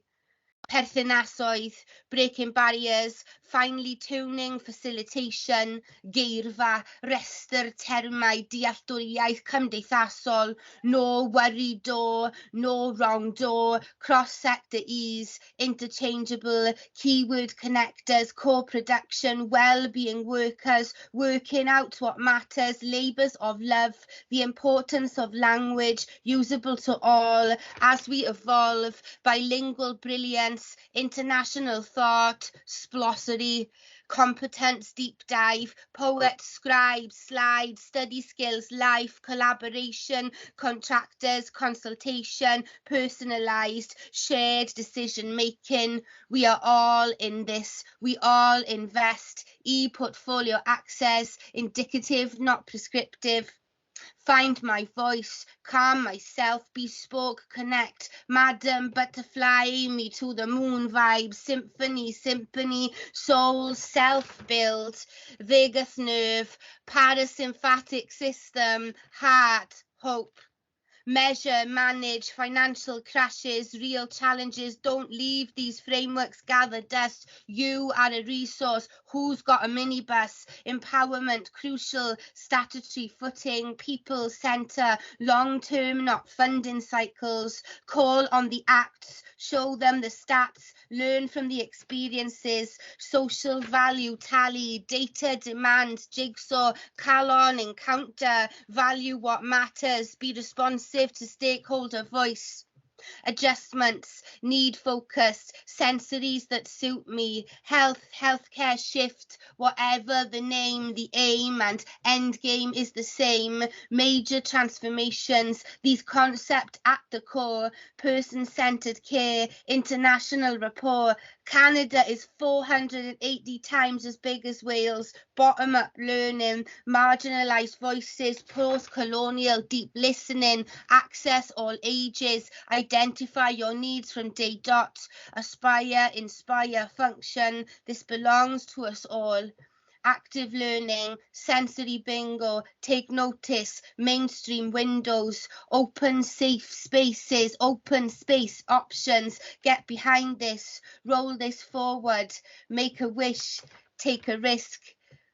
Perthinasoedd, breaking barriers, finely tuning, facilitation, geirfa, restr termau, dealltwriaeth cymdeithasol, no worry do, no wrong do, cross-sector ease, interchangeable, keyword connectors, co-production, well-being workers, working out what matters, labours of love, the importance of language, usable to all, as we evolve, bilingual brilliance, international thought, splossery, competence deep dive, poet, scribe, slide, study skills, life, collaboration, contractors, consultation, personalised, shared decision making. We are all in this. We all invest. E-portfolio access, indicative, not prescriptive. Find my voice, calm myself, bespoke, connect, Madam Butterfly, me to the moon vibe, symphony, soul, self-build, vagus nerve, parasympathetic system, heart, hope. Measure, manage financial crashes, real challenges. Don't leave these frameworks gather dust. You are a resource. Who's got a minibus? Empowerment, crucial, statutory footing, people centre, long-term, not funding cycles. Call on the acts, show them the stats, learn from the experiences, social value tally, data demand, jigsaw, call on, encounter, value what matters, be responsive to stakeholder voice. Adjustments, need focus, sensories that suit me, healthcare shift, whatever the name, the aim and end game is the same, major transformations, these concepts at the core, person-centered care, international rapport. Canada is 480 times as big as Wales, bottom-up learning, marginalised voices, post-colonial deep listening, access all ages, identify your needs from day dot, aspire, inspire, function. This belongs to us all. active learning, sensory bingo, take notice, mainstream windows, open safe spaces, open space options, get behind this, roll this forward, make a wish, take a risk,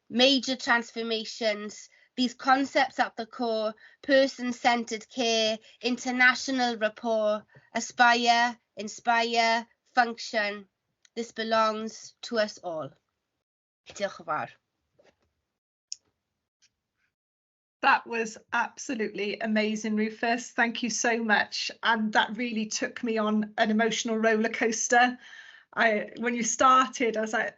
major transformations, these concepts at the core, person-centered care, international rapport, aspire, inspire, function. This belongs to us all. Diolch yn fawr. That was absolutely amazing, Rufus. Thank you so much. And that really took me on an emotional roller coaster. When you started, I was like,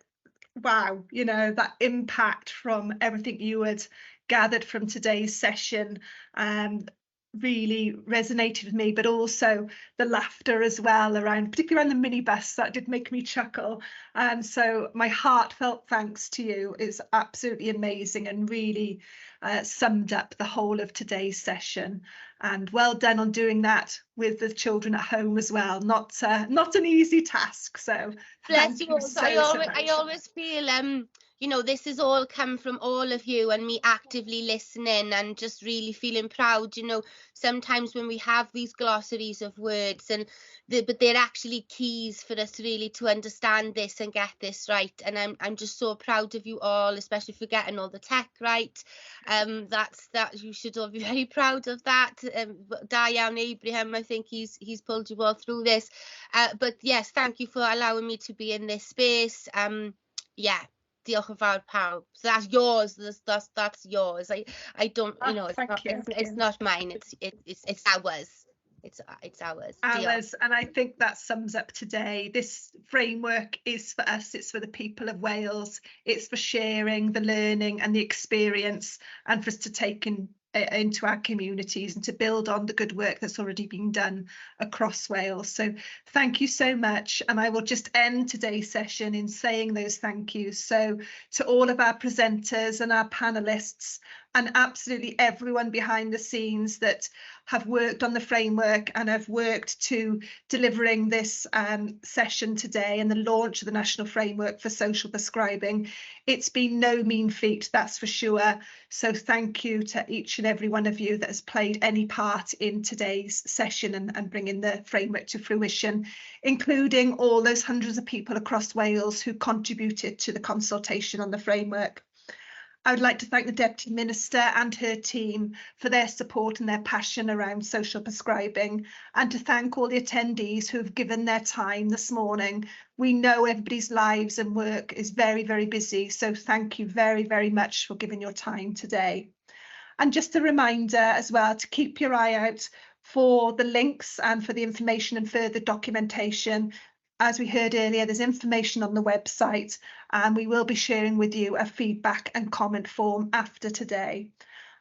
wow, you know, that impact from everything you had gathered from today's session really resonated with me, but also the laughter as well around, particularly around the minibus, that did make me chuckle. And so my heartfelt thanks to you is absolutely amazing and really summed up the whole of today's session. And well done on doing that with the children at home as well. Not an easy task. So bless you all. so I always feel you know, this has all come from all of you and me actively listening and just really feeling proud. You know, sometimes when we have these glossaries of words but they're actually keys for us really to understand this and get this right. And I'm just so proud of you all, especially for getting all the tech right. That you should all be very proud of that. Da iawn Abraham, I think he's pulled you all through this. But yes, thank you for allowing me to be in this space. Yeah. Diolch yn fawr pawb. So that's yours. That's yours. I don't, you know, it's not mine. It's ours. It's ours. Ours. And I think that sums up today. This framework is for us. It's for the people of Wales. It's for sharing the learning and the experience, and for us to take into our communities and to build on the good work that's already been done across Wales. So thank you so much. And I will just end today's session in saying those thank yous. So to all of our presenters and our panelists, and absolutely everyone behind the scenes that have worked on the framework and have worked to delivering this session today and the launch of the National Framework for Social Prescribing. It's been no mean feat, that's for sure. So thank you to each and every one of you that has played any part in today's session and bringing the framework to fruition, including all those hundreds of people across Wales who contributed to the consultation on the framework. I would like to thank the Deputy Minister and her team for their support and their passion around social prescribing, and to thank all the attendees who have given their time this morning. We know everybody's lives and work is very, very busy, so thank you very, very much for giving your time today. And just a reminder as well to keep your eye out for the links and for the information and further documentation. As we heard earlier, there's information on the website, and we will be sharing with you a feedback and comment form after today.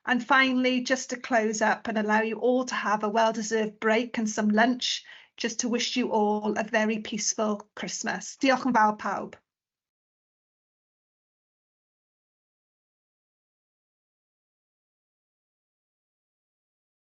And finally, just to close up and allow you all to have a well-deserved break and some lunch, just to wish you all a very peaceful Christmas. Diolch yn fawr pawb.